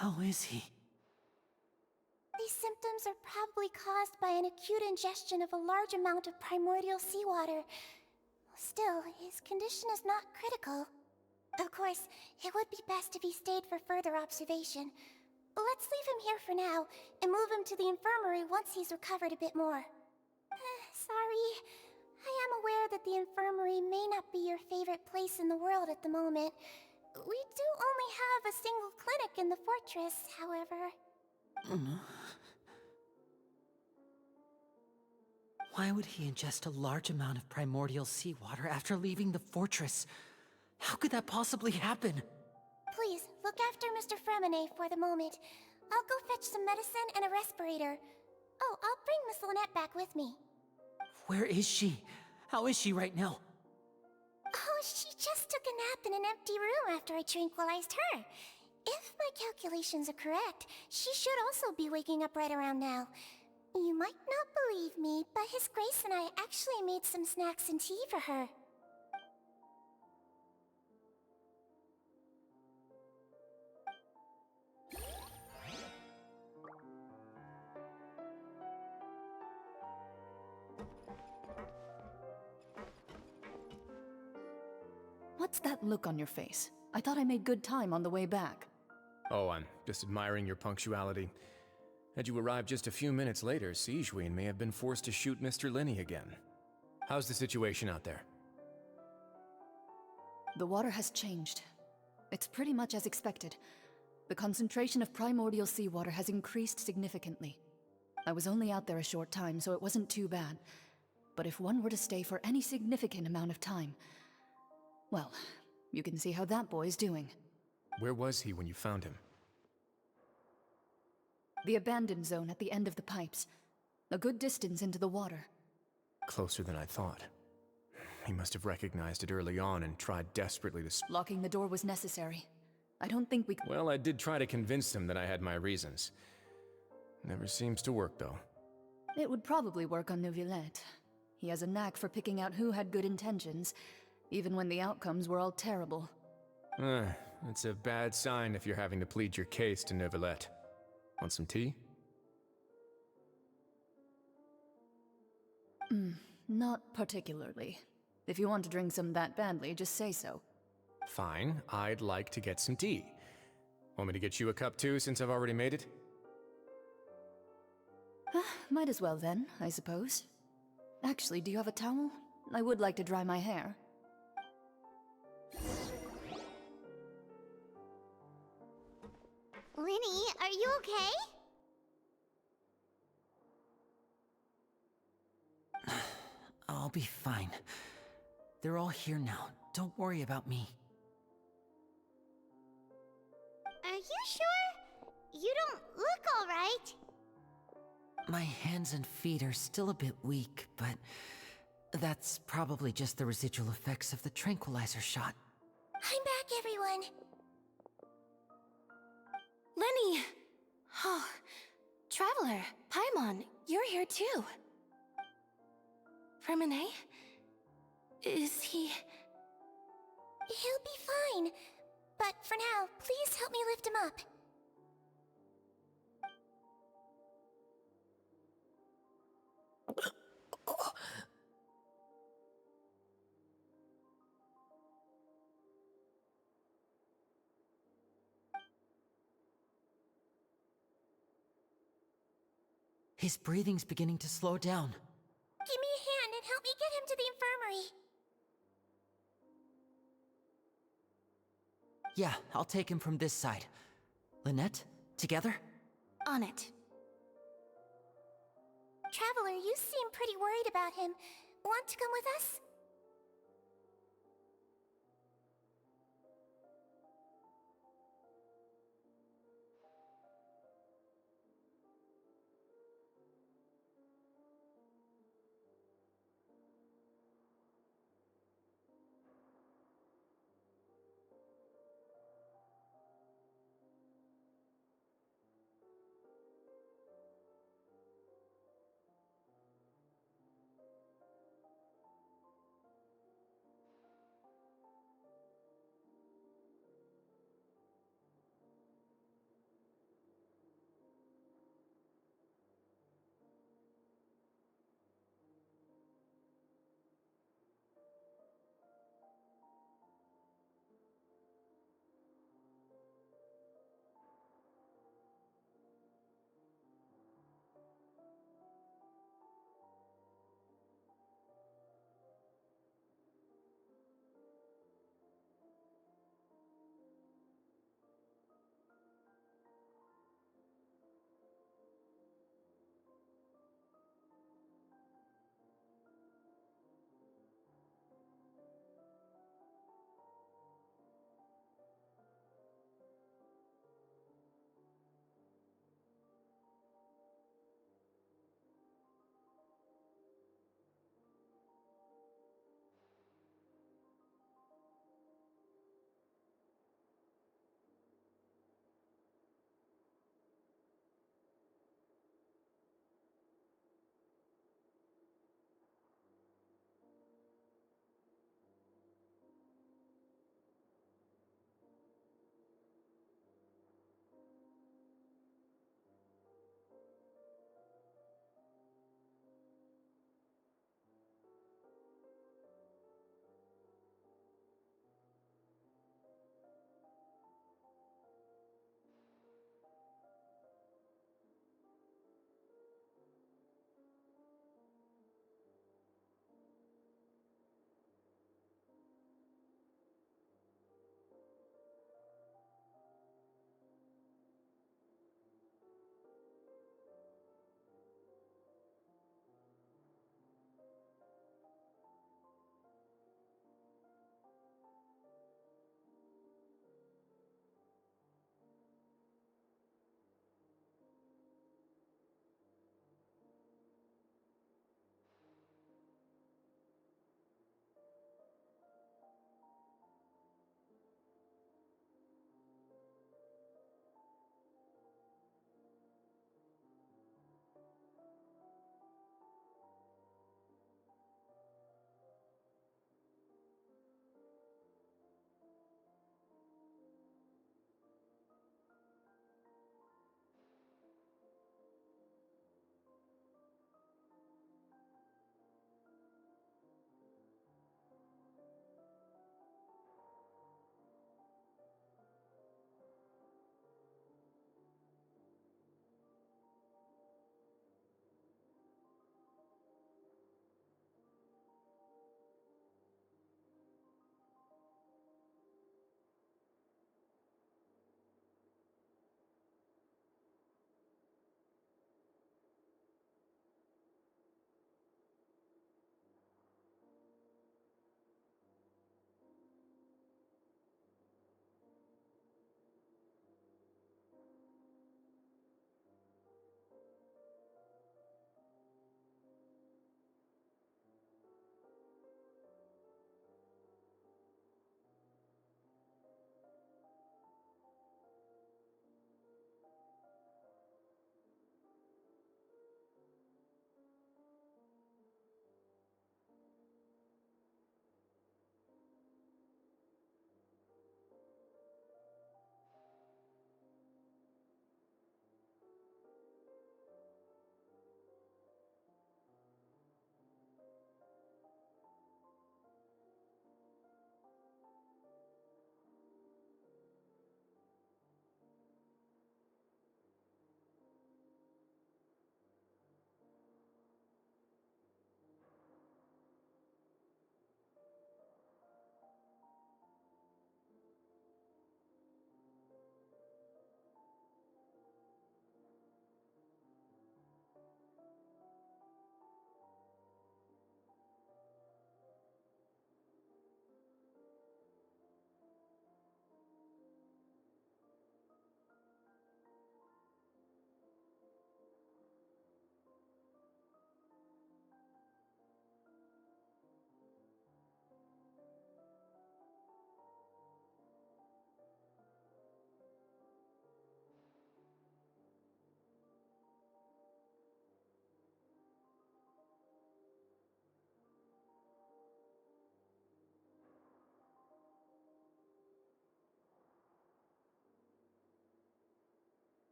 How is he? These symptoms are probably caused by an acute ingestion of a large amount of primordial seawater. Still, his condition is not critical. Of course, it would be best if he stayed for further observation. Let's leave him here for now, and move him to the infirmary once he's recovered a bit more. Sorry. I am aware that the infirmary may not be your favorite place in the world at the moment. We do only have a single clinic in the fortress, however. Why would he ingest a large amount of primordial seawater after leaving the fortress? How could that possibly happen? Please, look after Mr. Fremine for the moment. I'll go fetch some medicine and a respirator. Oh, I'll bring Miss Lynette back with me. Where is she? How is she right now? Oh, she just took a nap in an empty room after I tranquilized her. If my calculations are correct, she should also be waking up right around now. You might not believe me, but His Grace and I actually made some snacks and tea for her. What's that look on your face? I thought I made good time on the way back. Oh, I'm just admiring your punctuality. Had you arrived just a few minutes later, Sigewinne may have been forced to shoot Mr. Lenny again. How's the situation out there? The water has changed. It's pretty much as expected. The concentration of primordial seawater has increased significantly. I was only out there a short time, so it wasn't too bad. But if one were to stay for any significant amount of time, well, you can see how that boy's doing. Where was he when you found him? The abandoned zone at the end of the pipes. A good distance into the water. Closer than I thought. He must have recognized it early on and tried desperately to Locking the door was necessary. I don't think we could. Well, I did try to convince him that I had my reasons. Never seems to work, though. It would probably work on Neuvillette. He has a knack for picking out who had good intentions, even when the outcomes were all terrible. It's a bad sign if you're having to plead your case to Neuvillette. Want some tea? Not particularly. If you want to drink some that badly, just say so. Fine, I'd like to get some tea. Want me to get you a cup too, since I've already made it? Might as well then, I suppose. Actually, do you have a towel? I would like to dry my hair. Linny, are you okay? I'll be fine. They're all here now. Don't worry about me. Are you sure? You don't look alright. My hands and feet are still a bit weak, but that's probably just the residual effects of the tranquilizer shot. I'm back, everyone. Lenny! Oh, Traveler, Paimon, you're here too. Fremine? Is he... He'll be fine. But for now, please help me lift him up. His breathing's beginning to slow down. Give me a hand and help me get him to the infirmary. Yeah, I'll take him from this side. Lynette, together? On it. Traveler, you seem pretty worried about him. Want to come with us?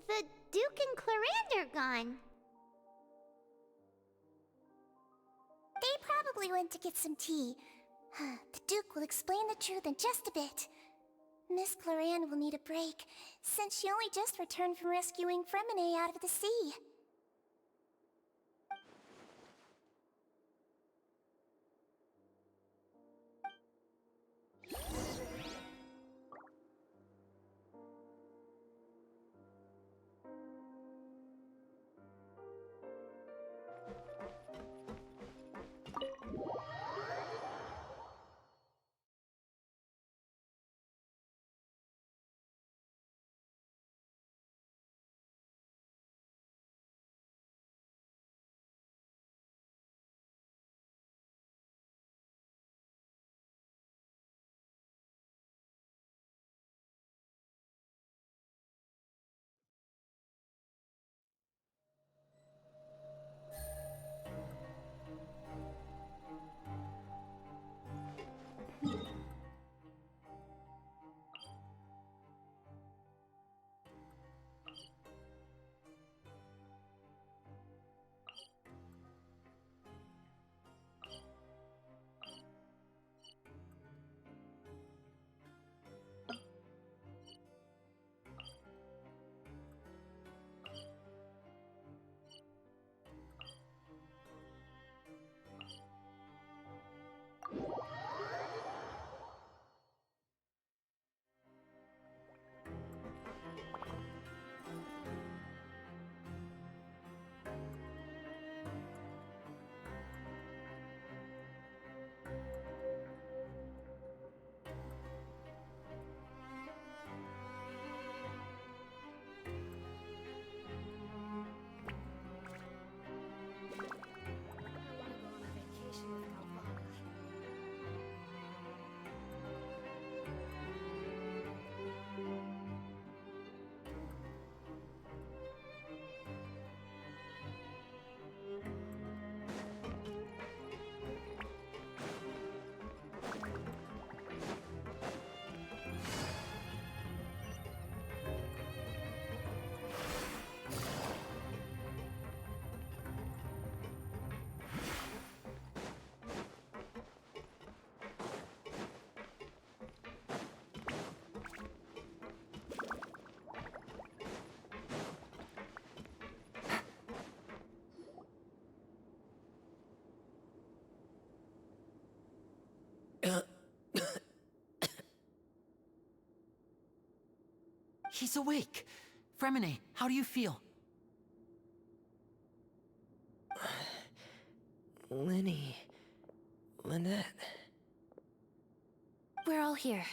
the Duke and Clarander gone? They probably went to get some tea. The Duke will explain the truth in just a bit. Miss Clarande will need a break, since she only just returned from rescuing Fremine out of the sea. He's awake. Fremine, how do you feel? Lenny... Lynette... We're all here.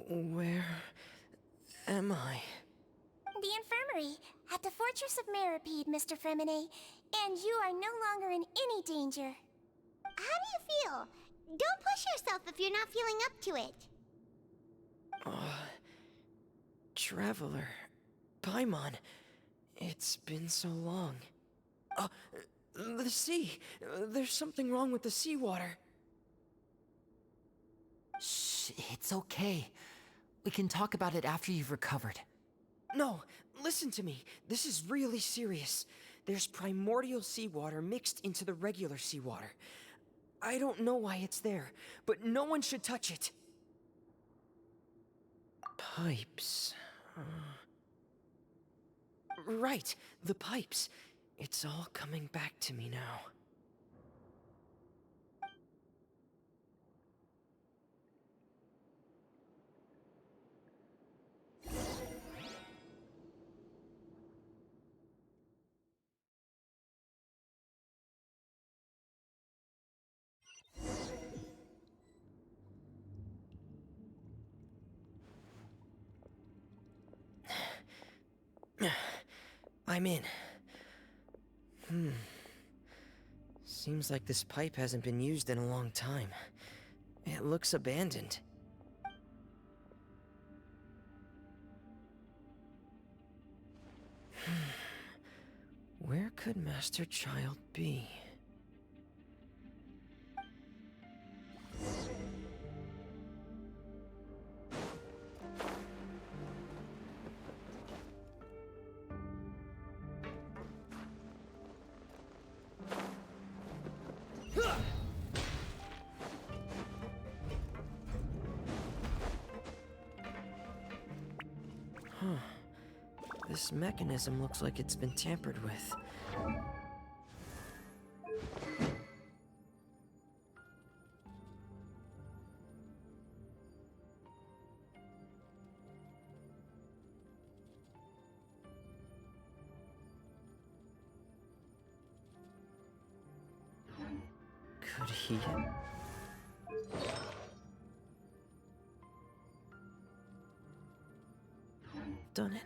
Where... am I? The infirmary, at the Fortress of Meripede, Mr. Fremine, and you are no longer in any danger. How do you feel? Don't push yourself if you're not feeling up to it. Traveler... Paimon... It's been so long. The sea! There's something wrong with the seawater. Shh, it's okay. We can talk about it after you've recovered. No, listen to me. This is really serious. There's primordial seawater mixed into the regular seawater. I don't know why it's there, but no one should touch it. Pipes... Right, the pipes. It's all coming back to me now. I'm in. Seems like this pipe hasn't been used in a long time. It looks abandoned. Where could Master Child be? This mechanism looks like it's been tampered with. Could he... done it?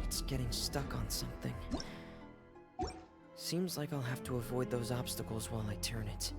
It's getting stuck on something. Seems like I'll have to avoid those obstacles while I turn it.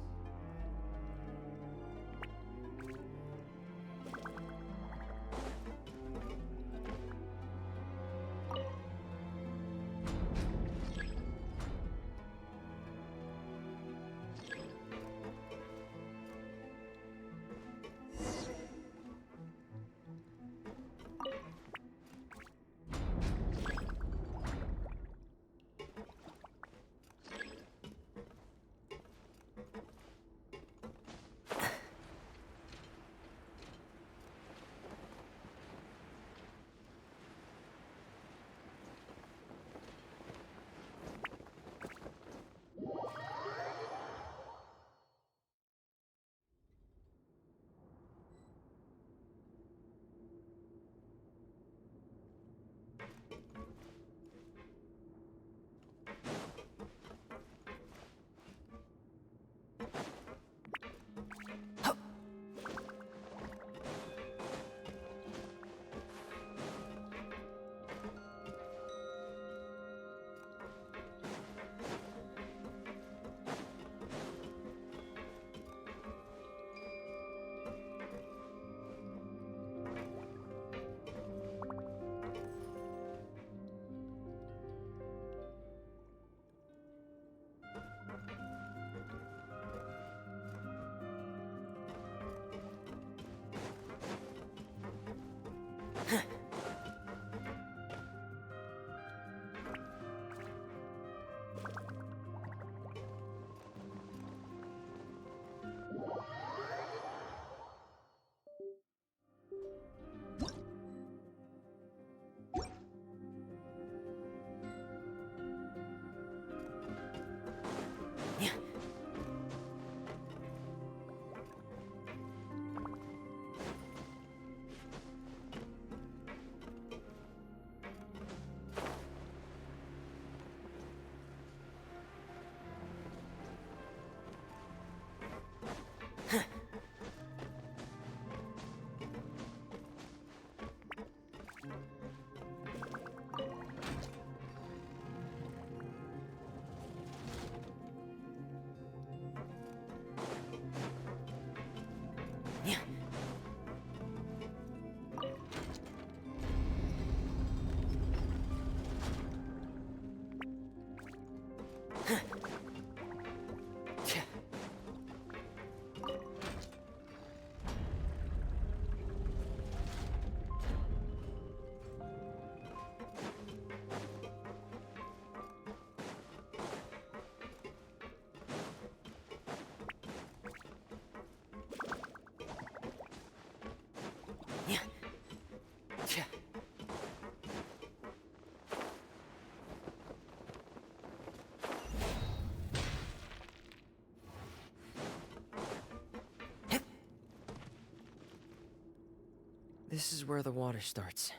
This is where the water starts.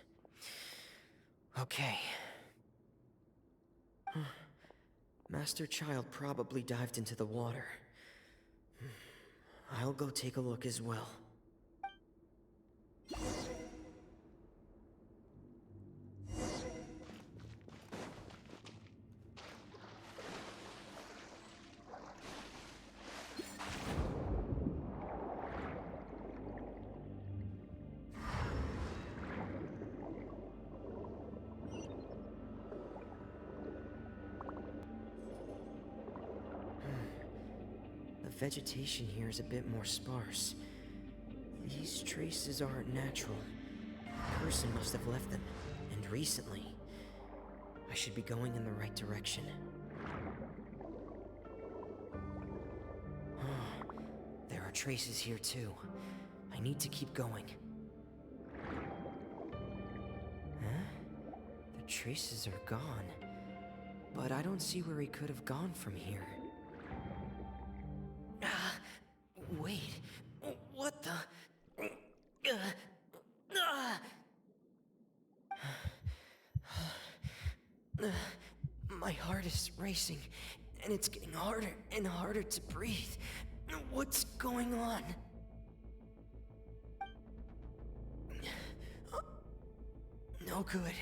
Okay. Master Child probably dived into the water. I'll go take a look as well. The vegetation here is a bit more sparse. These traces aren't natural. A person must have left them, and recently. I should be going in the right direction. There are traces here too. I need to keep going. Huh? The traces are gone. But I don't see where he could have gone from here. Wait, what the? My heart is racing, and it's getting harder and harder to breathe. What's going on? No good.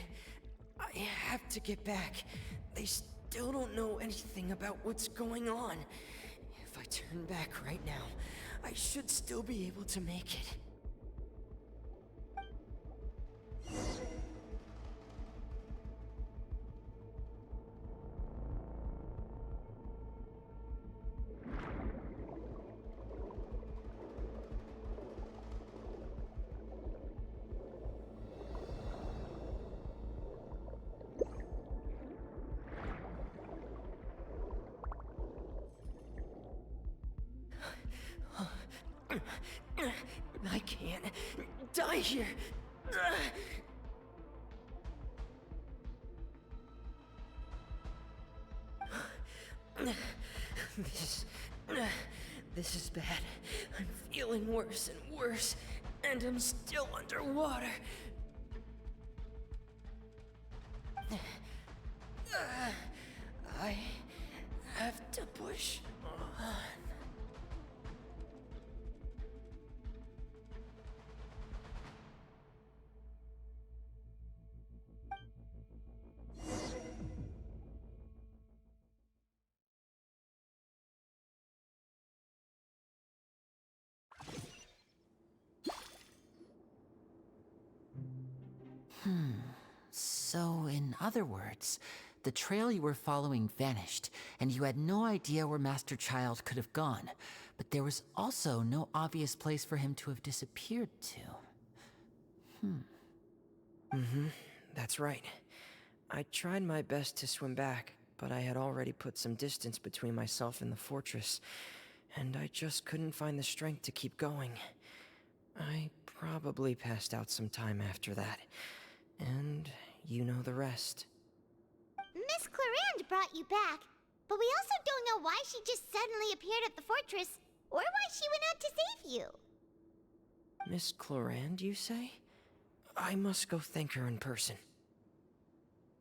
I have to get back. They still don't know anything about what's going on. If I turn back right now, I should still be able to make it. I can't die here. This is bad. I'm feeling worse and worse, and I'm still underwater. I have to push on. So, in other words, the trail you were following vanished, and you had no idea where Master Child could have gone, but there was also no obvious place for him to have disappeared to. That's right. I tried my best to swim back, but I had already put some distance between myself and the fortress, and I just couldn't find the strength to keep going. I probably passed out some time after that, and you know the rest. Miss Clarande brought you back, but we also don't know why she just suddenly appeared at the fortress, or why she went out to save you. Miss Clarande, you say? I must go thank her in person.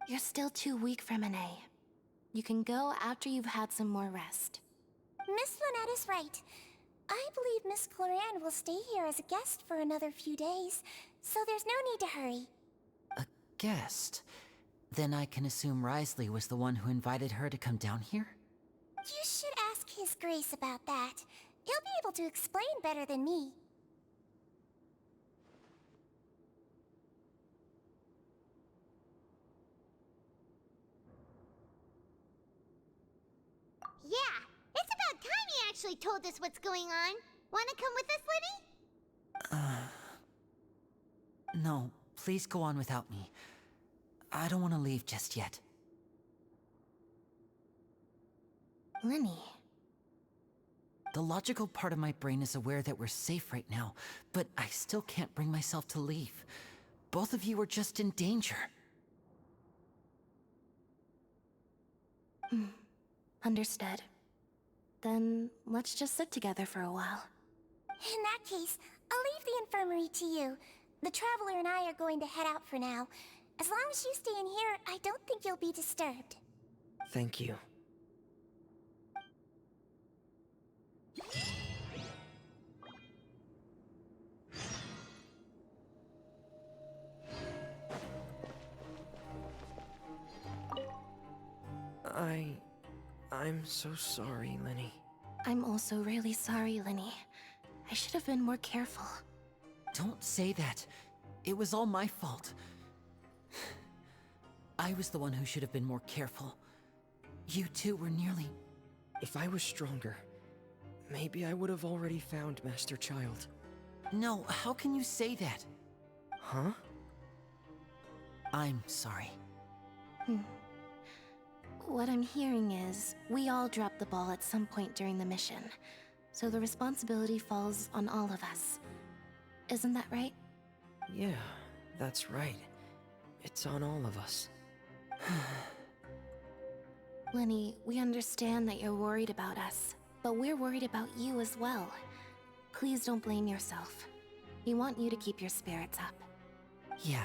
You're still too weak, Furina. You can go after you've had some more rest. Miss Lynette is right. I believe Miss Clarande will stay here as a guest for another few days, so there's no need to hurry. A guest? Then I can assume Risley was the one who invited her to come down here? You should ask His Grace about that. He'll be able to explain better than me. actually told us what's going on. Wanna come with us, Lenny? No, please go on without me. I don't want to leave just yet. Lenny. The logical part of my brain is aware that we're safe right now, but I still can't bring myself to leave. Both of you are just in danger. Understood. Then let's just sit together for a while. In that case, I'll leave the infirmary to you. The Traveler and I are going to head out for now. As long as you stay in here, I don't think you'll be disturbed. Thank you. I'm so sorry, Lenny. I'm also really sorry, Lenny. I should have been more careful. Don't say that. It was all my fault. I was the one who should have been more careful. You two were nearly... If I was stronger, maybe I would have already found Master Child. No, how can you say that? Huh? I'm sorry. What I'm hearing is, we all dropped the ball at some point during the mission, so the responsibility falls on all of us. Isn't that right? Yeah, that's right. It's on all of us. Lenny, we understand that you're worried about us, but we're worried about you as well. Please don't blame yourself. We want you to keep your spirits up. Yeah.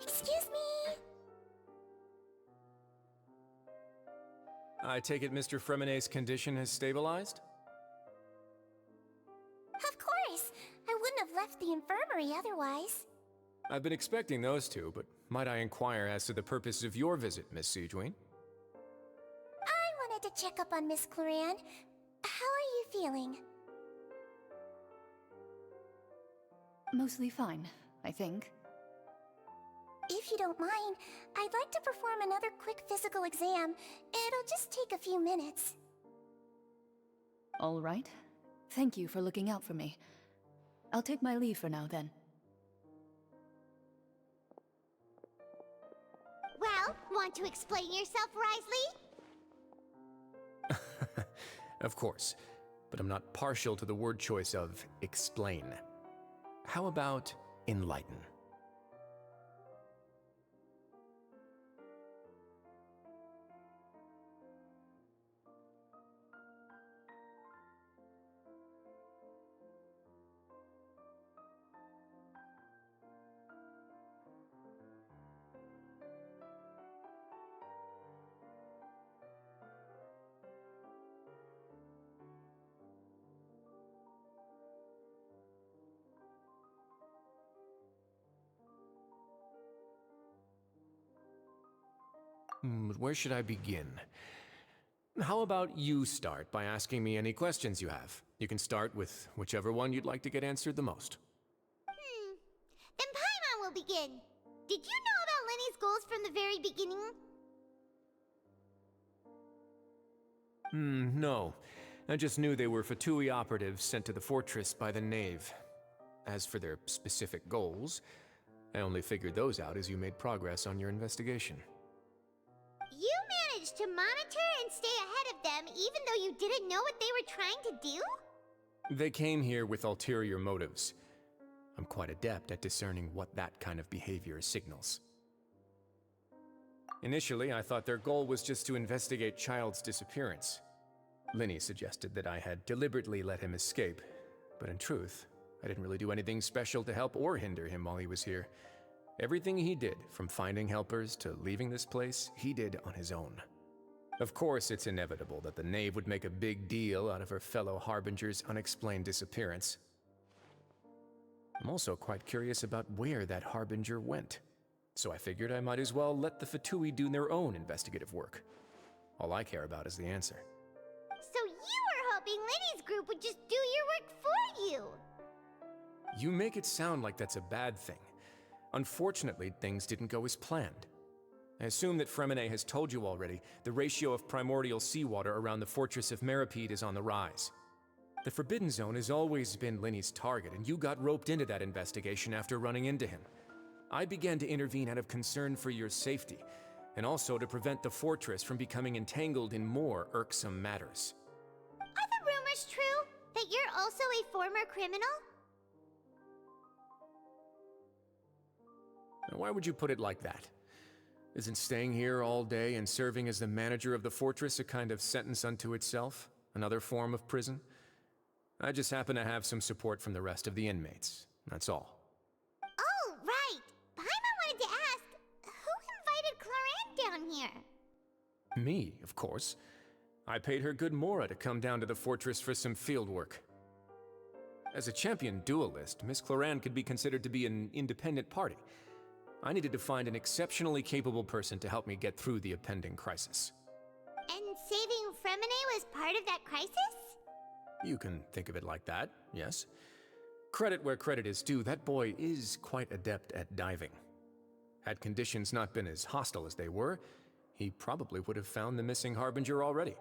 Excuse me! I take it Mr. Fremonet's condition has stabilized? Of course! I wouldn't have left the infirmary otherwise. I've been expecting those two, but might I inquire as to the purpose of your visit, Miss Siegeween? I wanted to check up on Miss Cloran. How are you feeling? Mostly fine, I think. If you don't mind, I'd like to perform another quick physical exam. It'll just take a few minutes. All right. Thank you for looking out for me. I'll take my leave for now, then. Well, want to explain yourself, Risley? Of course, but I'm not partial to the word choice of explain. How about enlighten? Where should I begin? How about you start by asking me any questions you have? You can start with whichever one you'd like to get answered the most. Then Paimon will begin. Did you know about Lenny's goals from the very beginning? No. I just knew they were Fatui operatives sent to the fortress by the Knave. As for their specific goals, I only figured those out as you made progress on your investigation. You managed managed to monitor and stay ahead of them even though you didn't know what they were trying to do? They came here with ulterior motives. I'm quite adept at discerning what that kind of behavior signals. Initially, I thought their goal was just to investigate Child's disappearance. Linny suggested that I had deliberately let him escape, but in truth, I didn't really do anything special to help or hinder him while he was here. Everything he did, from finding helpers to leaving this place, he did on his own. Of course, it's inevitable that the knave would make a big deal out of her fellow Harbinger's unexplained disappearance. I'm also quite curious about where that Harbinger went, so I figured I might as well let the Fatui do their own investigative work. All I care about is the answer. So you were hoping Linny's group would just do your work for you! You make it sound like that's a bad thing. Unfortunately, things didn't go as planned. I assume that Fremine has told you already, the ratio of primordial seawater around the fortress of Meripede is on the rise. The Forbidden Zone has always been Linny's target, and you got roped into that investigation after running into him. I began to intervene out of concern for your safety, and also to prevent the fortress from becoming entangled in more irksome matters. Are the rumors true? That you're also a former criminal? Now, why would you put it like that? Isn't staying here all day and serving as the manager of the fortress a kind of sentence unto itself? Another form of prison? I just happen to have some support from the rest of the inmates. That's all. Oh, right! Paimon wanted to ask, who invited Cloran down here? Me, of course. I paid her good mora to come down to the fortress for some field work. As a champion duelist, Miss Cloran could be considered to be an independent party. I needed to find an exceptionally capable person to help me get through the impending crisis. And saving Fremine was part of that crisis? You can think of it like that, yes. Credit where credit is due, that boy is quite adept at diving. Had conditions not been as hostile as they were, he probably would have found the missing Harbinger already.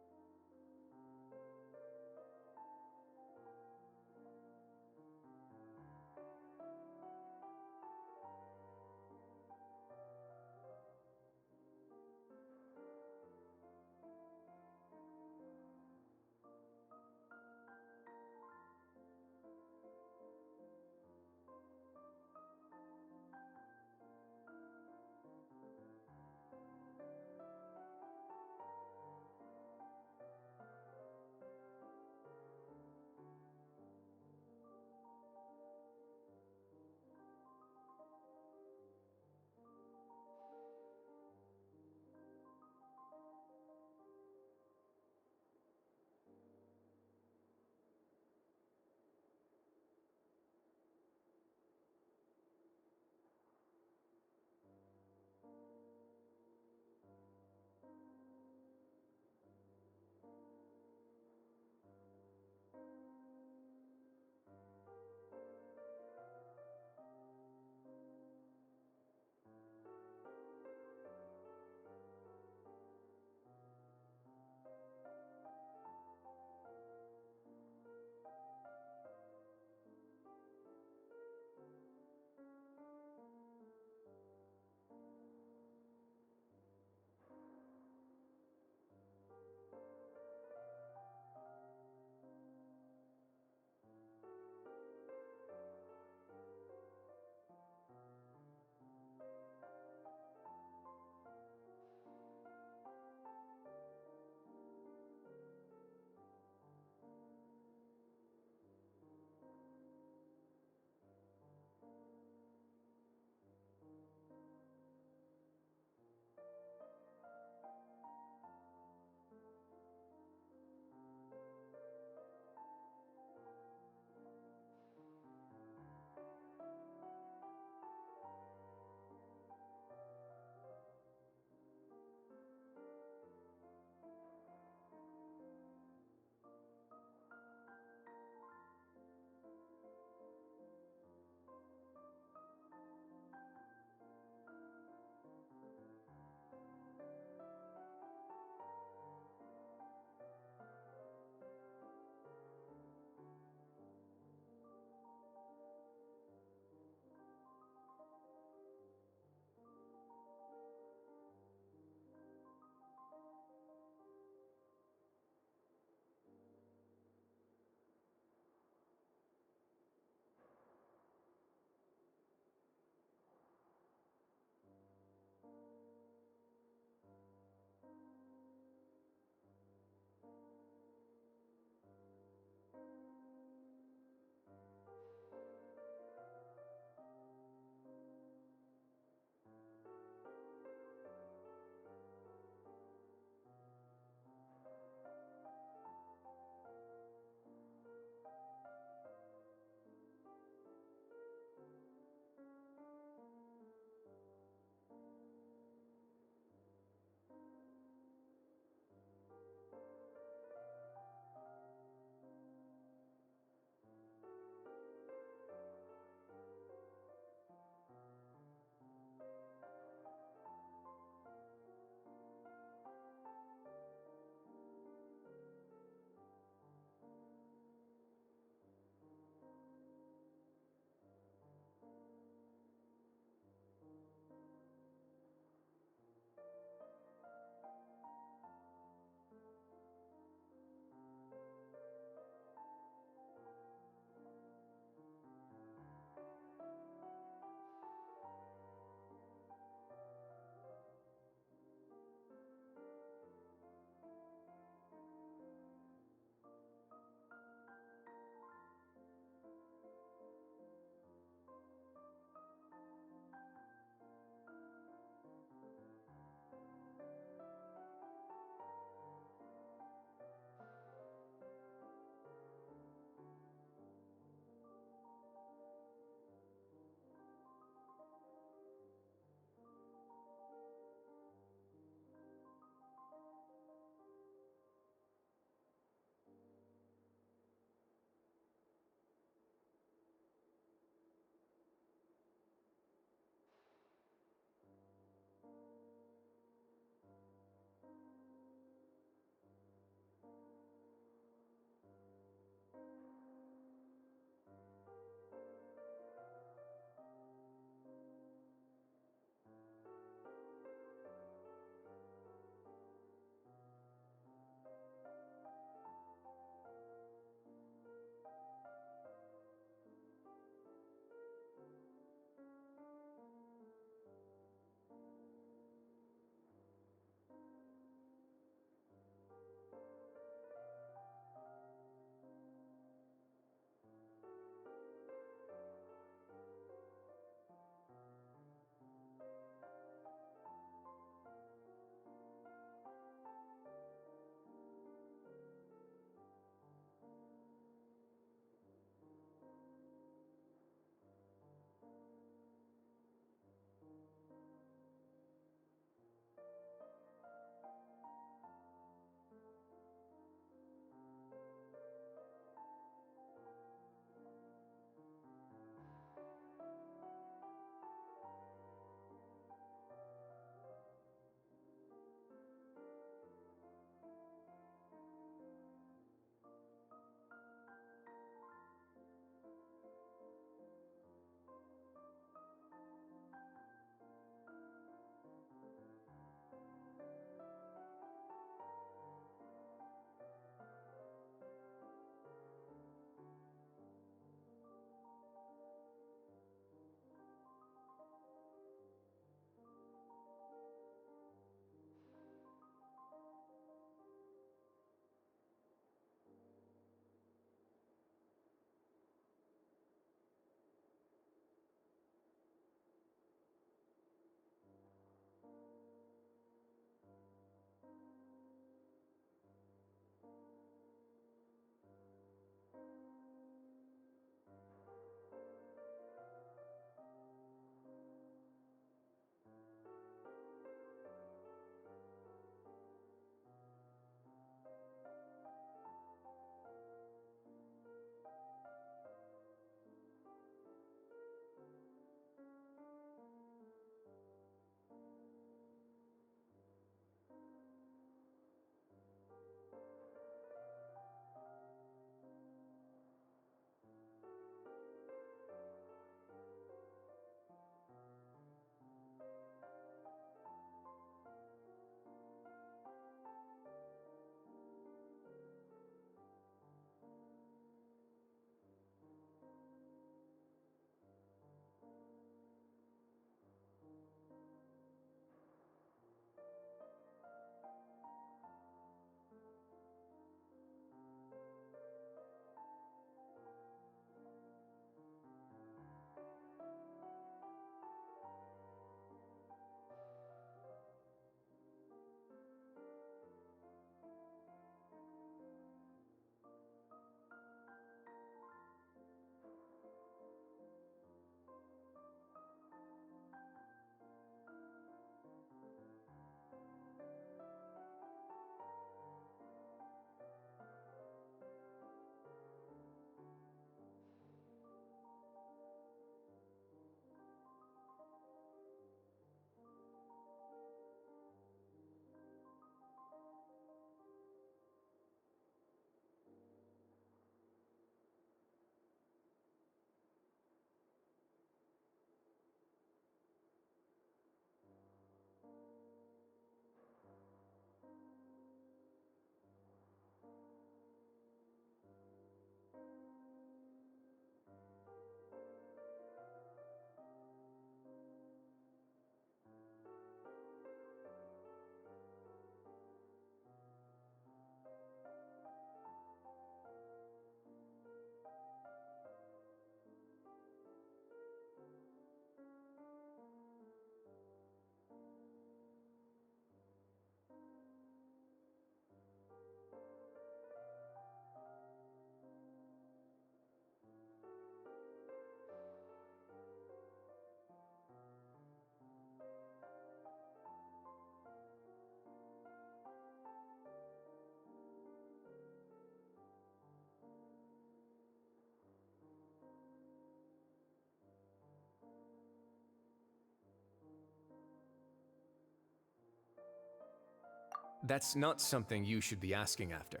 That's not something you should be asking after.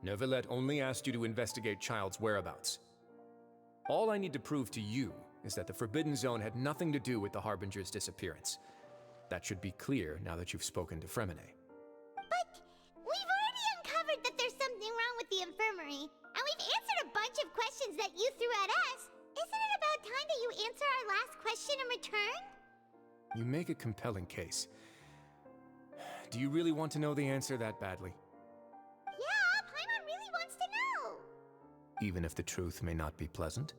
Neuvillette only asked you to investigate Child's whereabouts. All I need to prove to you is that the Forbidden Zone had nothing to do with the Harbinger's disappearance. That should be clear now that you've spoken to Fremine. But we've already uncovered that there's something wrong with the infirmary, and we've answered a bunch of questions that you threw at us. Isn't it about time that you answer our last question in return? You make a compelling case. Do you really want to know the answer that badly? Yeah, Paimon really wants to know. Even if the truth may not be pleasant?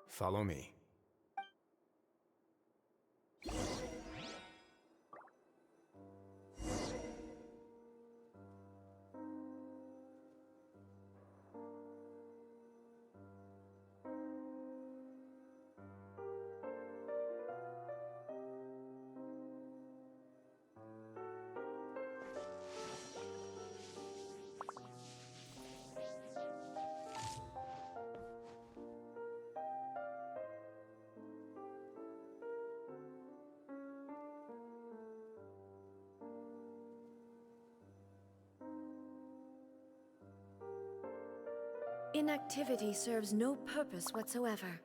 Follow me. Inactivity serves no purpose whatsoever.